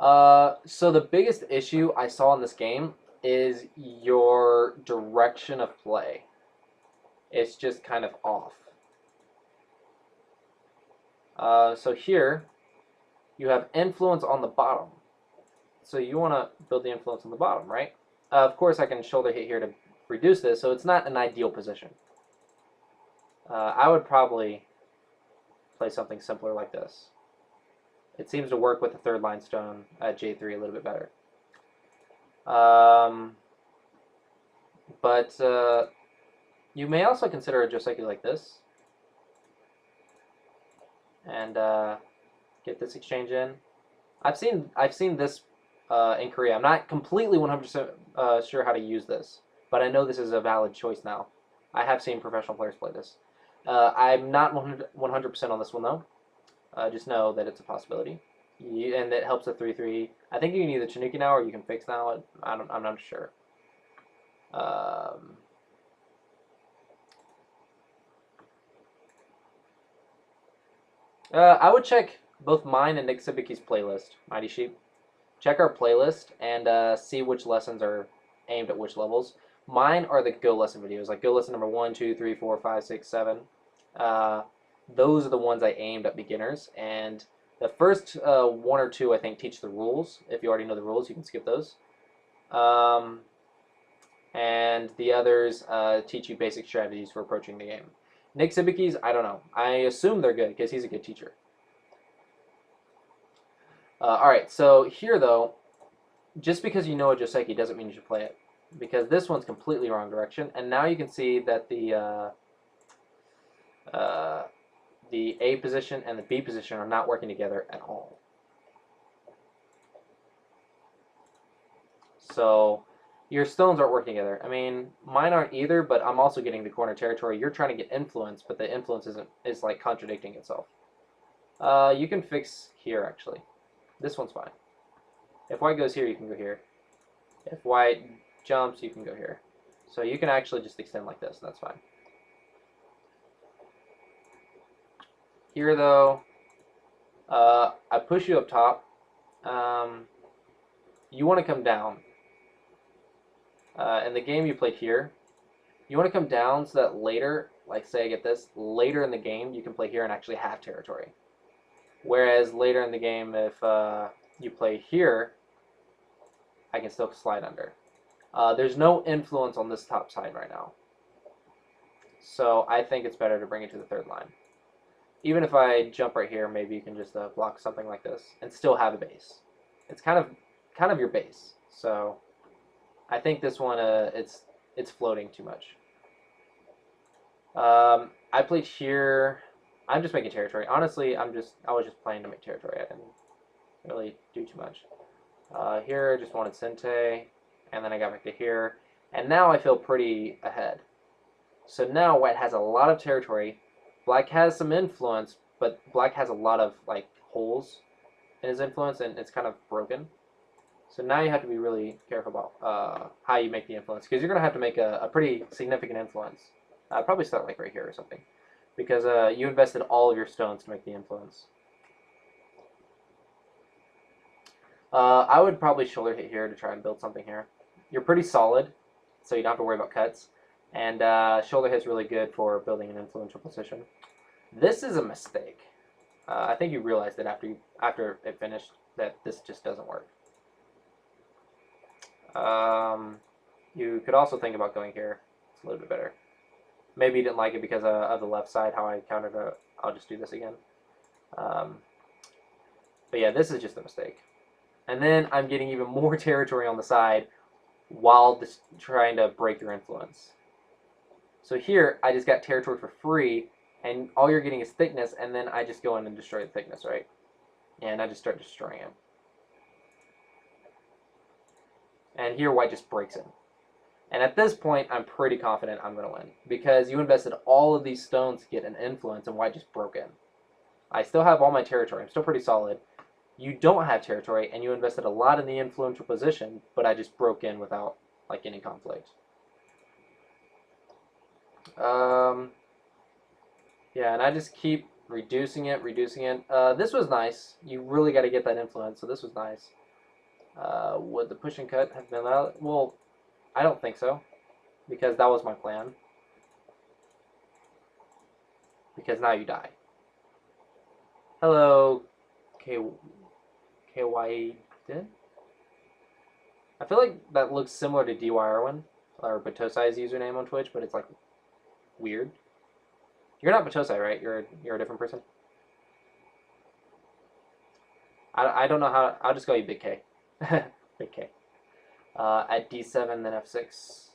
So the biggest issue I saw in this game is your direction of play. It's just kind of off. So here, you have influence on the bottom. So you want to build the influence on the bottom, right? Of course, I can shoulder hit here to reduce this, so it's not an ideal position. I would probably play something simpler like this. It seems to work with the third line stone at J3 a little bit better. But you may also consider a joseki like this. And get this exchange in. I've seen this in Korea. I'm not completely 100% sure how to use this, but I know this is a valid choice now. I have seen professional players play this. I'm not 100% on this one though. Just know that it's a possibility, and it helps the 3-3. I think you can either Chinooki now or you can fix now. I'm not sure. Um, I would check both mine and Nick Sibicki's playlist, Mighty Sheep. Check our playlist and see which lessons are aimed at which levels. Mine are the Go lesson videos, like Go lesson number 1, 2, 3, 4, 5, 6, 7. Those are the ones I aimed at beginners, and the first one or two I think teach the rules. If you already know the rules, you can skip those. And the others teach you basic strategies for approaching the game. Nick Sibicki's, I don't know. I assume they're good because he's a good teacher. All right, so here though, just because you know a Joseki doesn't mean you should play it, because this one's completely wrong direction, and now you can see that the A position and the B position are not working together at all. So your stones aren't working together. I mean, mine aren't either, but I'm also getting the corner territory. You're trying to get influence, but the influence is like contradicting itself. You can fix here actually. This one's fine. If white goes here, you can go here. If white jumps, you can go here. So you can actually just extend like this, and that's fine. Here though, I push you up top. You want to come down. In the game you played here, you want to come down so that later, like say I get this, later in the game you can play here and actually have territory. Whereas later in the game, if you play here, I can still slide under. There's no influence on this top side right now. So I think it's better to bring it to the third line. Even if I jump right here, maybe you can just block something like this and still have a base. It's kind of your base. So I think this one, it's floating too much. I played here. I'm just making territory. Honestly, I was just playing to make territory. I didn't really do too much. Here, I just wanted Sente, and then I got back to here, and now I feel pretty ahead. So now white has a lot of territory. Black has some influence, but black has a lot of like holes in his influence, and it's kind of broken. So now you have to be really careful about how you make the influence, because you're going to have to make a pretty significant influence. I'd probably start like right here or something, because you invested all of your stones to make the influence. I would probably shoulder hit here to try and build something here. You're pretty solid, so you don't have to worry about cuts. And shoulder hit's really good for building an influential position. This is a mistake. I think you realized that after it finished that this just doesn't work. You could also think about going here. It's a little bit better. Maybe you didn't like it because of the left side, how I countered it. I'll just do this again. But yeah, this is just a mistake. And then I'm getting even more territory on the side while just trying to break your influence. So here, I just got territory for free, and all you're getting is thickness, and then I just go in and destroy the thickness, right? And I just start destroying it. And here, white just breaks in. And at this point, I'm pretty confident I'm going to win, because you invested all of these stones to get an influence, and white just broke in. I still have all my territory. I'm still pretty solid. You don't have territory, and you invested a lot in the influential position, but I just broke in without like any conflict. Yeah, and I just keep reducing it. This was nice. You really got to get that influence, so this was nice. Would the push and cut have been out? Well, I don't think so, because that was my plan. Because now you die. Hello, KY did? I feel like that looks similar to DY Irwin, or Batosai's username on Twitch, but it's like weird. You're not Batosai, right? You're a different person? I don't know how. I'll just call you Big K. Big K. At D7, then F6.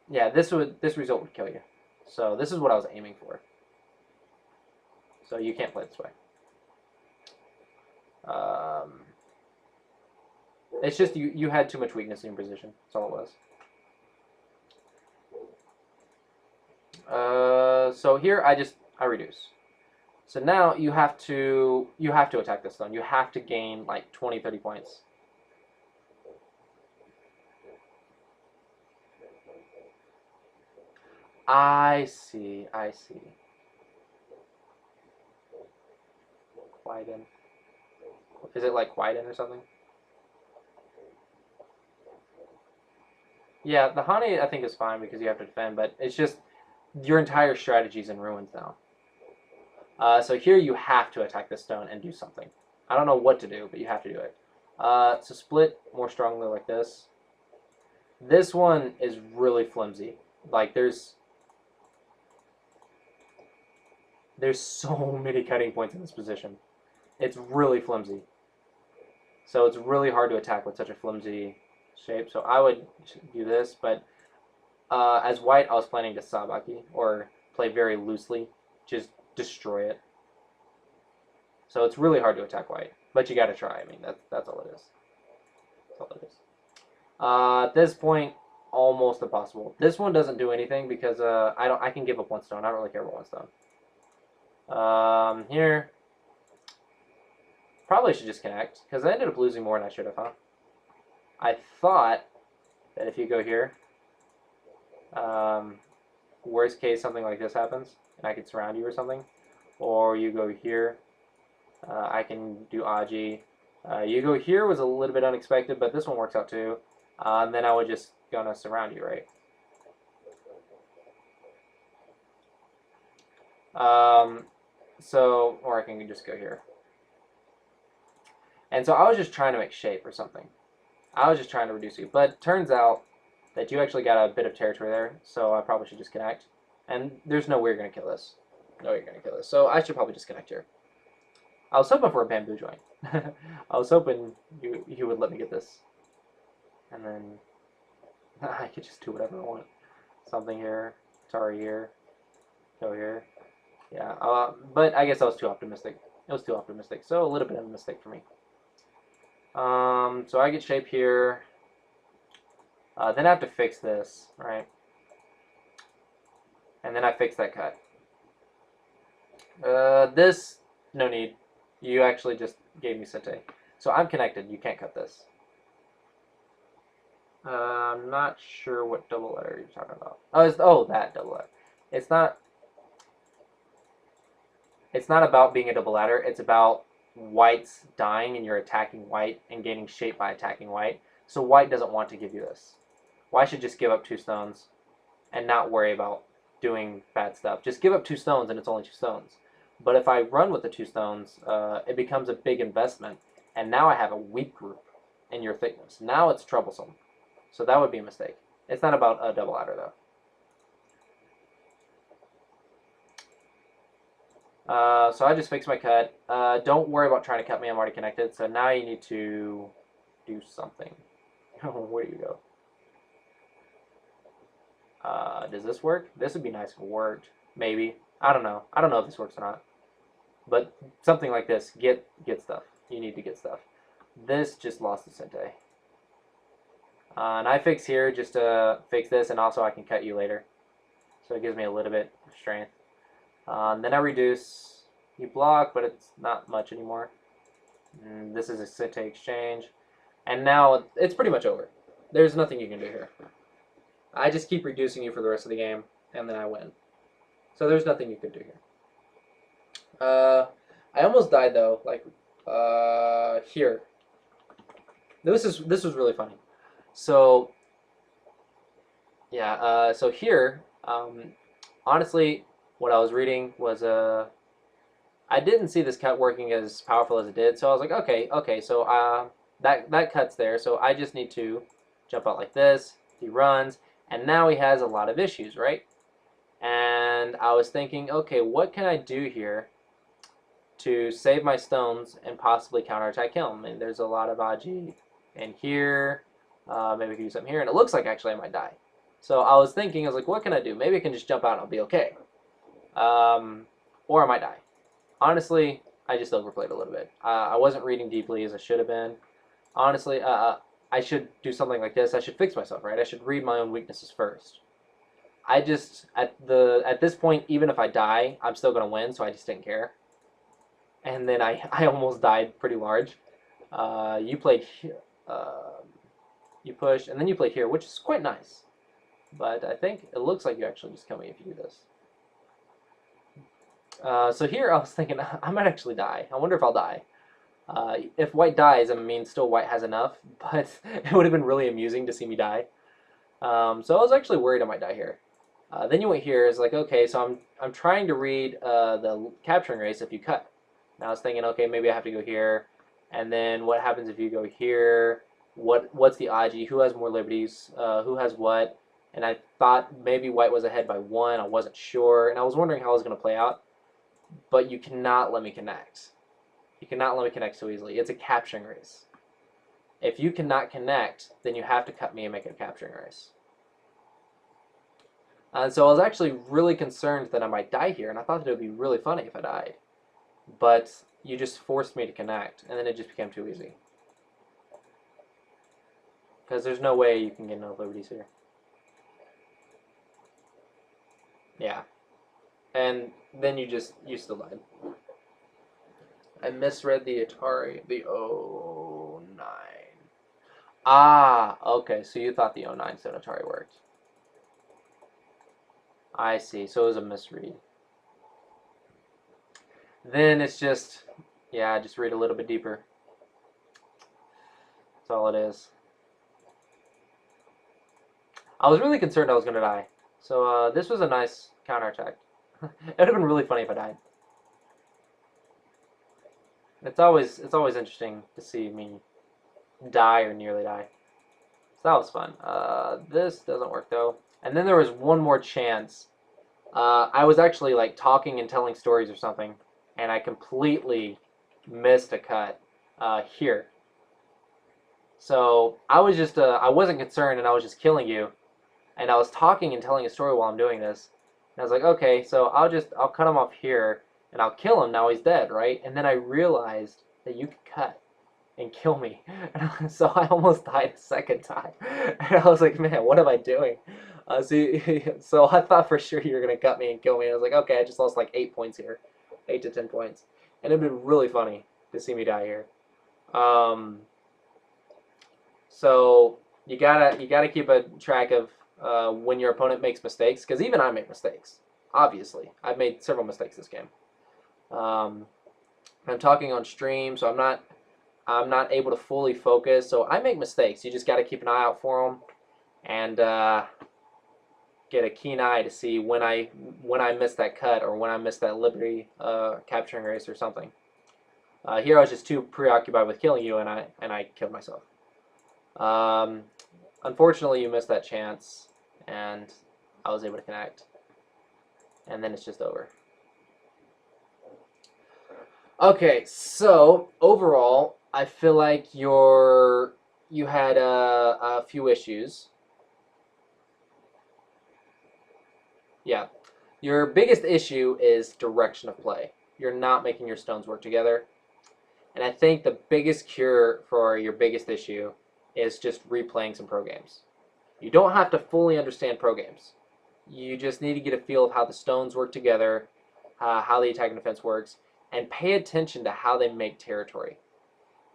Yeah, this result would kill you. So this is what I was aiming for. So you can't play this way. It's just you had too much weakness in your position. That's all it was. So here I reduce. So now you have to attack this stone. You have to gain like 20, 30 points. I see. I see. Widen. Is it like widen or something? Yeah, the Hane I think is fine because you have to defend, but it's just your entire strategy's in ruins now. So here you have to attack this stone and do something. I don't know what to do, but you have to do it. So split more strongly like this. This one is really flimsy. Like there's so many cutting points in this position. It's really flimsy. So it's really hard to attack with such a flimsy shape. So I would do this, but as white, I was planning to sabaki, or play very loosely, just destroy it. So it's really hard to attack white, but you got to try. I mean, that's all it is. That's all it is. At this point, almost impossible. This one doesn't do anything because I can give up one stone. I don't really care about one stone. Here, probably should just connect because I ended up losing more than I should have, huh? I thought that if you go here, worst case something like this happens and I could surround you or something, or you go here, I can do Aji. You go here was a little bit unexpected, but this one works out too. And then I would just gonna surround you, right? So, or I can just go here. And so I was just trying to make shape or something. I was just trying to reduce you. But turns out that you actually got a bit of territory there, so I probably should just connect. And there's no way you're going to kill this. No way you're going to kill this. So I should probably just connect here. I was hoping for a bamboo joint. I was hoping you would let me get this. And then I could just do whatever I want. Something here. Sorry here. Go here. Yeah. But I guess I was too optimistic. It was too optimistic. So a little bit of a mistake for me. So I get shape here. Then I have to fix this, right? And then I fix that cut. This, no need. You actually just gave me sente. So I'm connected. You can't cut this. I'm not sure what double letter you're talking about. Oh, that double letter. It's not about being a double ladder. It's about white's dying and you're attacking white and gaining shape by attacking white. So white doesn't want to give you this. White should just give up 2 stones and not worry about doing bad stuff. Just give up 2 stones and it's only 2 stones. But if I run with the 2 stones, it becomes a big investment. And now I have a weak group in your thickness. Now it's troublesome. So that would be a mistake. It's not about a double ladder though. So I just fixed my cut. Don't worry about trying to cut me. I'm already connected. So now you need to do something. Where do you go? Does this work? This would be nice if it worked. Maybe. I don't know. I don't know if this works or not. But something like this. Get stuff. You need to get stuff. This just lost the sente. And I fix here just to fix this, and also I can cut you later. So it gives me a little bit of strength. Then I reduce. You block, but it's not much anymore. And this is a sente exchange. And now it's pretty much over. There's nothing you can do here. I just keep reducing you for the rest of the game, and then I win. So there's nothing you can do here. I almost died though, like here. This was really funny. So yeah, so here, honestly, what I was reading was I didn't see this cut working as powerful as it did. So I was like, okay, so that cut's there. So I just need to jump out like this. He runs, and now he has a lot of issues, right? And I was thinking, okay, what can I do here to save my stones and possibly counterattack him? And there's a lot of Aji in here. Maybe we can do something here. And it looks like actually I might die. So I was thinking, I was like, what can I do? Maybe I can just jump out and I'll be okay. Or I might die. Honestly, I just overplayed a little bit. I wasn't reading deeply as I should have been. Honestly, I should do something like this. I should fix myself, right? I should read my own weaknesses first. I just, at this point, even if I die, I'm still going to win, so I just didn't care. And then I almost died pretty large. You played, you pushed, and then you played here, which is quite nice. but I think it looks like you actually just kill me if you do this. So here I was thinking I might actually die. I wonder if I'll die. If white dies, I mean, still white has enough, but it would have been really amusing to see me die. So I was actually worried I might die here. Then you went here. It's like, okay, so I'm trying to read the capturing race if you cut. And I was thinking, okay, maybe I have to go here, and then what happens if you go here? What's the AGI? Who has more liberties? Who has what? And I thought maybe white was ahead by 1. I wasn't sure, and I was wondering how it was going to play out. But you cannot let me connect. You cannot let me connect so easily. It's a capturing race. If you cannot connect, then you have to cut me and make it a capturing race. And so I was actually really concerned that I might die here, and I thought that it would be really funny if I died. But you just forced me to connect, and then it just became too easy. Because there's no way you can get no liberties here. Yeah. And then you still died. I misread the Atari, the 09. Ah, okay, so you thought the 09 said Atari worked. I see, so it was a misread. Then it's just, yeah, just read a little bit deeper. That's all it is. I was really concerned I was going to die. So this was a nice counterattack. It would have been really funny if I died. It's always interesting to see me die or nearly die. So that was fun. This doesn't work though. And then there was one more chance. I was actually like talking and telling stories or something, and I completely missed a cut here. So I was just I wasn't concerned, and I was just killing you, and I was talking and telling a story while I'm doing this. And I was like, okay, so I'll cut him off here, and I'll kill him. Now he's dead, right? And then I realized that you could cut and kill me. And so I almost died a second time. And I was like, man, what am I doing? So I thought for sure you were going to cut me and kill me. And I was like, okay, I just lost like 8 points here. 8 to 10 points. And it'd been really funny to see me die here. So you gotta keep a track of when your opponent makes mistakes, because even I make mistakes. Obviously, I've made several mistakes this game. I'm talking on stream, so I'm not able to fully focus. So I make mistakes. You just got to keep an eye out for them, and get a keen eye to see when I miss that cut or when I miss that liberty capturing race or something. Here I was just too preoccupied with killing you, and I killed myself. Unfortunately, you missed that chance, and I was able to connect, and then it's just over. Okay, so overall, I feel like you had a few issues. Yeah, your biggest issue is direction of play. You're not making your stones work together, and I think the biggest cure for your biggest issue is just replaying some pro games. You don't have to fully understand pro games. You just need to get a feel of how the stones work together, how the attack and defense works, and pay attention to how they make territory.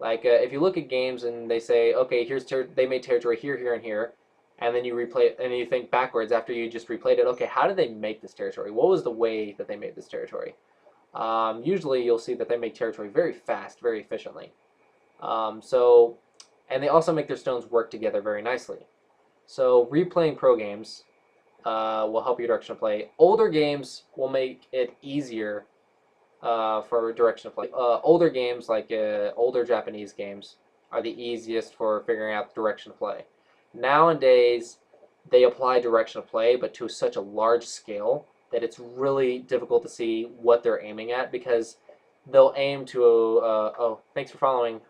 Like if you look at games and they say, okay, they made territory here, here, and here, and then you replay it, and you think backwards after you just replayed it, okay, how did they make this territory? What was the way that they made this territory? Usually you'll see that they make territory very fast, very efficiently. And they also make their stones work together very nicely. So replaying pro games will help your direction of play. Older games will make it easier for direction of play. Older games, like older Japanese games, are the easiest for figuring out the direction of play. Nowadays, they apply direction of play, but to such a large scale that it's really difficult to see what they're aiming at, because they'll aim to oh, thanks for following,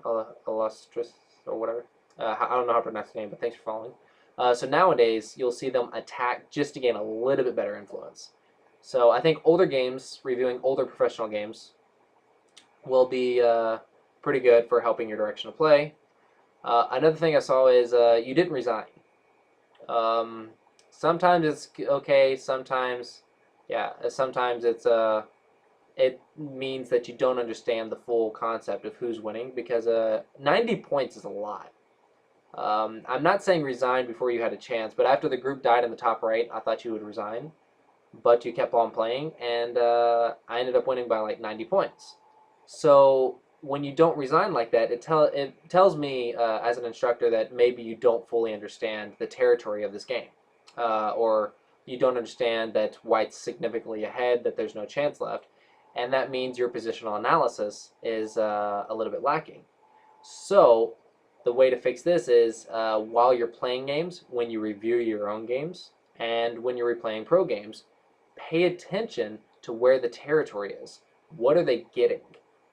Illustrious or whatever. I don't know how to pronounce the name, but thanks for following. So nowadays, you'll see them attack just to gain a little bit better influence. So I think older games, reviewing older professional games, will be pretty good for helping your direction of play. Another thing I saw is you didn't resign. Sometimes it's okay. Sometimes, yeah. Sometimes it means that you don't understand the full concept of who's winning, because 90 points is a lot. I'm not saying resign before you had a chance, but after the group died in the top right, I thought you would resign, but you kept on playing, and I ended up winning by like 90 points. So when you don't resign like that, it tells me as an instructor that maybe you don't fully understand the territory of this game, or you don't understand that white's significantly ahead, that there's no chance left, and that means your positional analysis is a little bit lacking. So the way to fix this is while you're playing games, when you review your own games, and when you're replaying pro games, pay attention to where the territory is. What are they getting?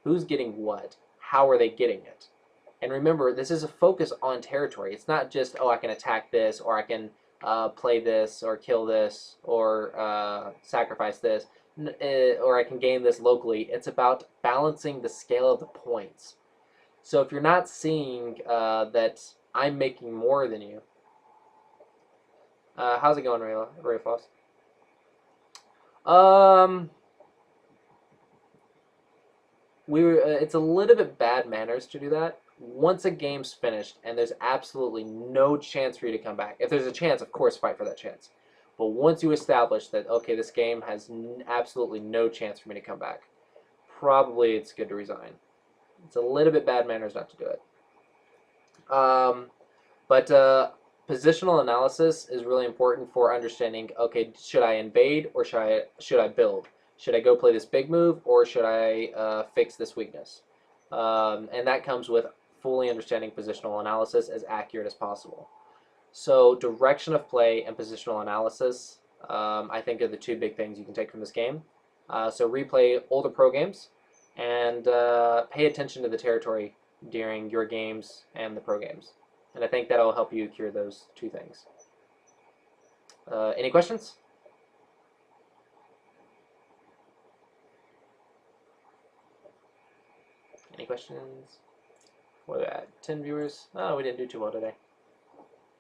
Who's getting what? How are they getting it? And remember, this is a focus on territory. It's not just, oh, I can attack this, or I can play this, or kill this, or sacrifice this, or I can gain this locally. It's about balancing the scale of the points. So if you're not seeing that I'm making more than you, how's it going, Ray Floss? It's a little bit bad manners to do that. Once a game's finished and there's absolutely no chance for you to come back. If there's a chance, of course, fight for that chance. But once you establish that, okay, this game has absolutely no chance for me to come back, probably it's good to resign. It's a little bit bad manners not to do it. But positional analysis is really important for understanding, okay, should I invade or should I build? Should I go play this big move, or should I fix this weakness? And that comes with fully understanding positional analysis as accurate as possible. So direction of play and positional analysis, I think, are the two big things you can take from this game. So replay older pro games, and pay attention to the territory during your games and the pro games. And I think that'll help you cure those two things. Any questions? Any questions? What are we at? 10 viewers? Oh, we didn't do too well today.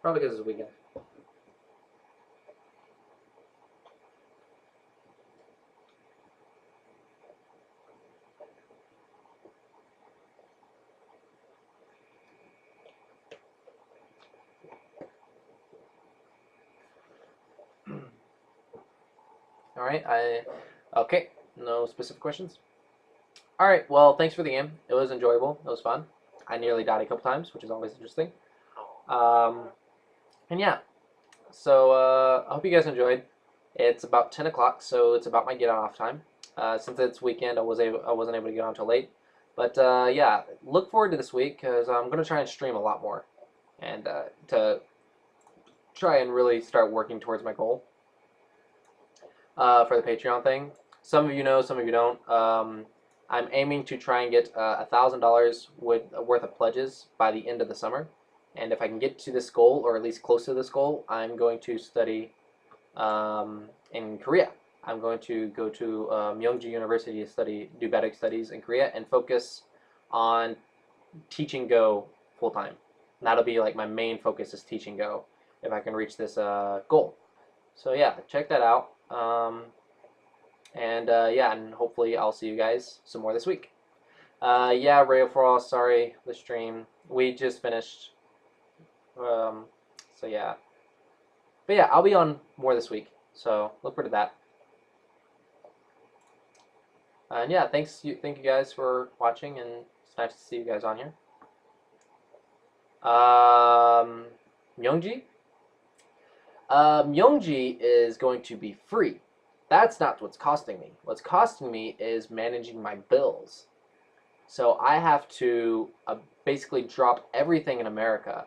Probably because it's a weekend. All right, okay, no specific questions. All right, well, thanks for the game. It was enjoyable. It was fun. I nearly died a couple times, which is always interesting. And yeah, so I hope you guys enjoyed. It's about 10 o'clock, so it's about my get on off time. Since it's weekend, I wasn't able to get on till late. But yeah, look forward to this week, because I'm going to try and stream a lot more, and to try and really start working towards my goal for the Patreon thing. Some of you know, some of you don't. I'm aiming to try and get $1,000 worth of pledges by the end of the summer. And if I can get to this goal, or at least close to this goal, I'm going to study in Korea. I'm going to go to Myeongji University to do Badik studies in Korea and focus on teaching Go full time. That'll be like my main focus, is teaching Go, if I can reach this goal. So yeah, check that out. Yeah, and hopefully I'll see you guys some more this week. Yeah, Ray Frost, sorry, the stream. We just finished. So yeah. But yeah, I'll be on more this week, so look forward to that. And yeah, thank you guys for watching, and it's nice to see you guys on here. Myeongji? Myeongji is going to be free. That's not what's costing me. What's costing me is managing my bills. So I have to basically drop everything in America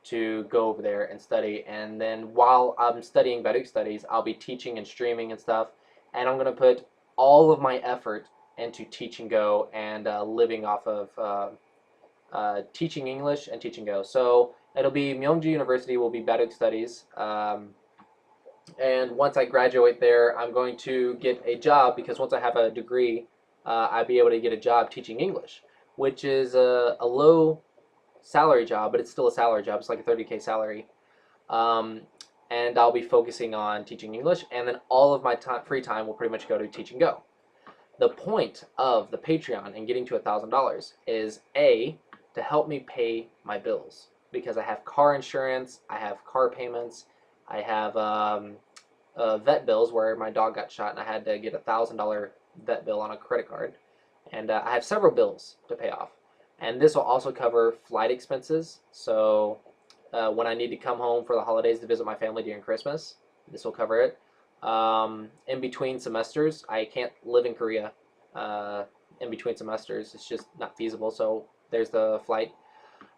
to go over there and study. And then while I'm studying Badik studies, I'll be teaching and streaming and stuff. And I'm going to put all of my effort into teaching Go and living off of teaching English and teaching Go. So it'll be Myeongji University will be Badik studies. And once I graduate there, I'm going to get a job, because once I have a degree, I'll be able to get a job teaching English, which is a low salary job, but it's still a salary job. It's like a 30K salary. And I'll be focusing on teaching English, and then all of my free time will pretty much go to teaching Go. The point of the Patreon and getting to $1,000 is A, to help me pay my bills, because I have car insurance, I have car payments, I have vet bills where my dog got shot and I had to get $1,000 vet bill on a credit card, and I have several bills to pay off. And this will also cover flight expenses. So when I need to come home for the holidays to visit my family during Christmas, this will cover it. In between semesters, I can't live in Korea in between semesters. It's just not feasible. So there's the flight.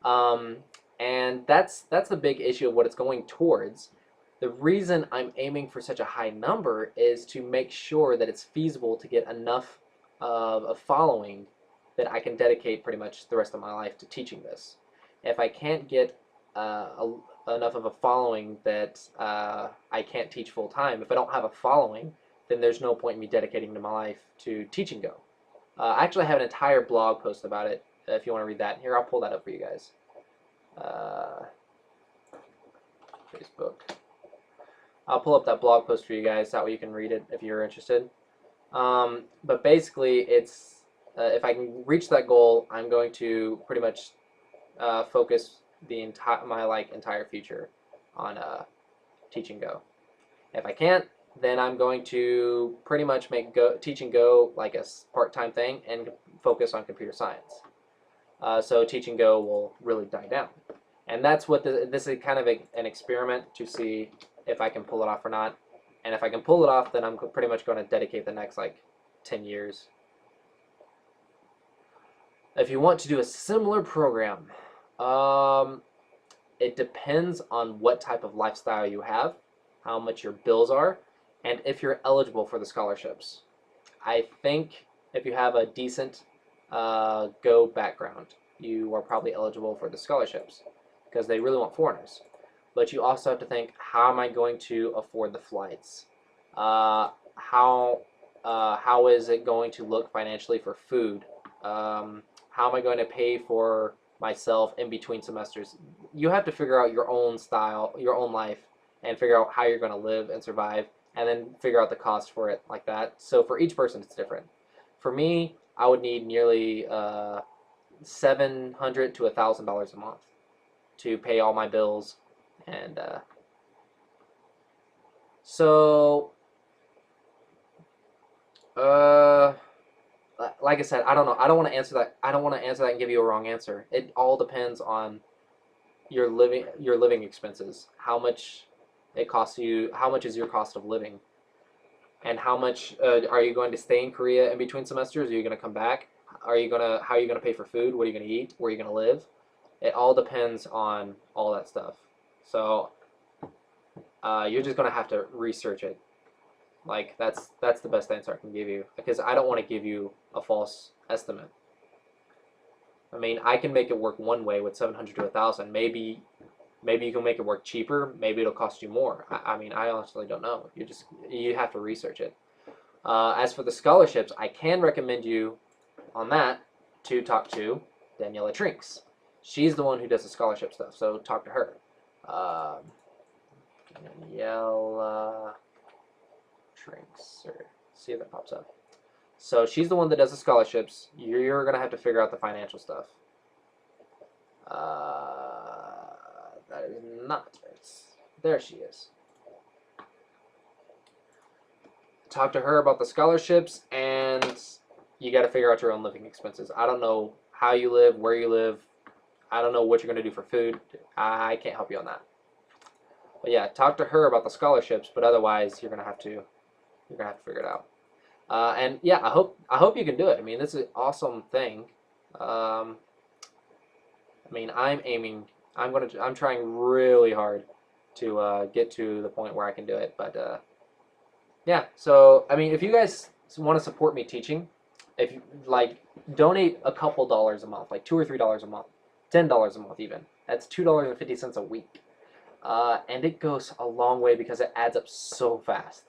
And that's the big issue of what it's going towards. The reason I'm aiming for such a high number is to make sure that it's feasible to get enough of a following that I can dedicate pretty much the rest of my life to teaching this. If I can't get enough of a following that I can't teach full time, if I don't have a following, then there's no point in me dedicating to my life to Teach and Go. Actually, I have an entire blog post about it if you want to read that. Here, I'll pull that up for you guys. Facebook. I'll pull up that blog post for you guys. That way you can read it if you're interested. But basically, it's if I can reach that goal, I'm going to pretty much focus the entire future on Teach and Go. If I can't, then I'm going to pretty much make Teach and Go like a part-time thing and focus on computer science. So Teach and Go will really die down. And that's what this is kind of an experiment to see if I can pull it off or not. And if I can pull it off, then I'm pretty much going to dedicate the next 10 years. If you want to do a similar program, it depends on what type of lifestyle you have, how much your bills are, and if you're eligible for the scholarships. I think if you have a decent Go background, you are probably eligible for the scholarships because they really want foreigners. But you also have to think, how am I going to afford the flights? How is it going to look financially for food? How am I going to pay for myself in between semesters? You have to figure out your own style, your own life, and figure out how you're going to live and survive, and then figure out the cost for it like that. So for each person, it's different. For me, I would need nearly $700 to $1,000 a month to pay all my bills, and like I said, I don't know. I don't want to answer that. I don't want to answer that and give you a wrong answer. It all depends on your living expenses. How much it costs you? How much is your cost of living? And how much are you going to stay in Korea in between semesters? Are you going to come back? How are you going to pay for food? What are you going to eat? Where are you going to live? It all depends on all that stuff. So you're just going to have to research it. That's the best answer I can give you, because I don't want to give you a false estimate. I mean, I can make it work one way with 700 to 1,000. Maybe you can make it work cheaper. Maybe it'll cost you more. I mean, I honestly don't know. You have to research it. As for the scholarships, I can recommend you on that to talk to Daniela Trinks. She's the one who does the scholarship stuff, so talk to her. Daniela Trinks, or see if that pops up. So she's the one that does the scholarships. You're going to have to figure out the financial stuff. That is not. There she is. Talk to her about the scholarships, and you got to figure out your own living expenses. I don't know how you live, where you live. I don't know what you're going to do for food. I can't help you on that. But yeah, talk to her about the scholarships. But otherwise, you're going to have to figure it out. And yeah, I hope you can do it. I mean, this is an awesome thing. I mean, I'm trying really hard to get to the point where I can do it. But yeah, so I mean, if you guys want to support me teaching, if you donate a couple dollars a month, like $2 or $3 a month, $10 a month even. That's $2.50 a week, and it goes a long way because it adds up so fast.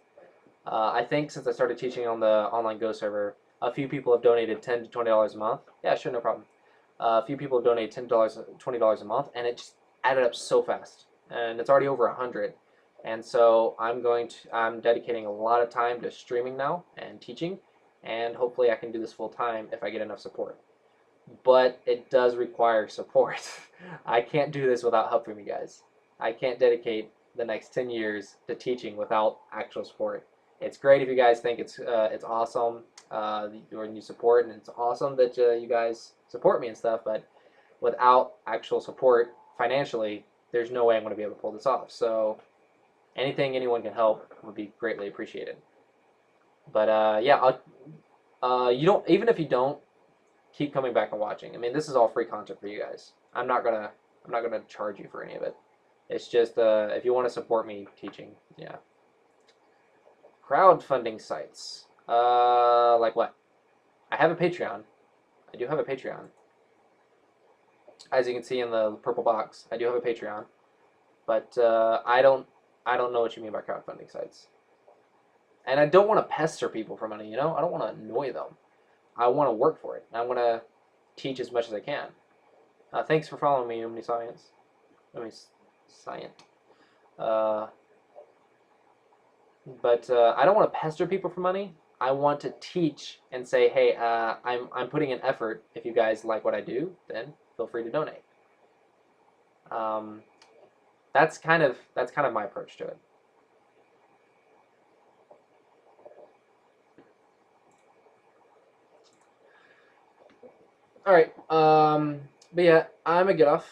I think since I started teaching on the online Go server, a few people have donated $10 to $20 a month. Yeah, sure, no problem. A few people have donated $10, $20 a month, and it just added up so fast. And it's already over 100. And so I'm dedicating a lot of time to streaming now and teaching, and hopefully I can do this full time if I get enough support. but it does require support. I can't do this without help from you guys. I can't dedicate the next 10 years to teaching without actual support. It's great if you guys think it's awesome when you support, and it's awesome that you guys support me and stuff, but without actual support financially, there's no way I'm going to be able to pull this off. So anything anyone can help would be greatly appreciated. But yeah, you don't, even if you don't, keep coming back and watching. I mean, this is all free content for you guys. I'm not gonna charge you for any of it. It's just if you want to support me teaching, yeah. Crowdfunding sites. Like what? I have a Patreon. I do have a Patreon. As you can see in the purple box, I do have a Patreon. But I don't know what you mean by crowdfunding sites. And I don't want to pester people for money, you know? I don't want to annoy them. I want to work for it. I want to teach as much as I can. Thanks for following me, Omniscience. Science. But I don't want to pester people for money. I want to teach and say, hey, I'm putting in effort. If you guys like what I do, then feel free to donate. That's kind of my approach to it. All right. But yeah, I'm gonna get off.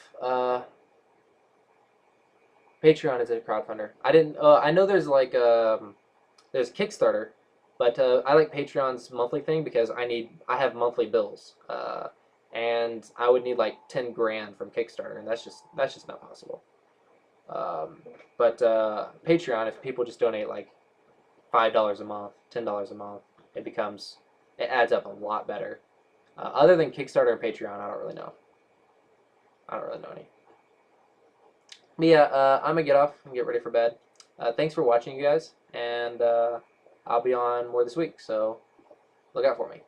Patreon is a crowdfunder. I didn't. I know there's like there's Kickstarter, but I like Patreon's monthly thing because I have monthly bills, and I would need like 10 grand from Kickstarter, and that's just not possible. But Patreon, if people just donate like $5 a month, $10 a month, it adds up a lot better. Other than Kickstarter and Patreon, I don't really know. I don't really know any. But yeah, I'm gonna get off and get ready for bed. Thanks for watching, you guys, and I'll be on more this week, so look out for me.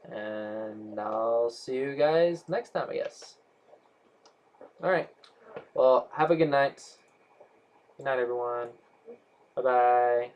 And I'll see you guys next time, I guess. Alright. Well, have a good night. Good night, everyone. Bye-bye.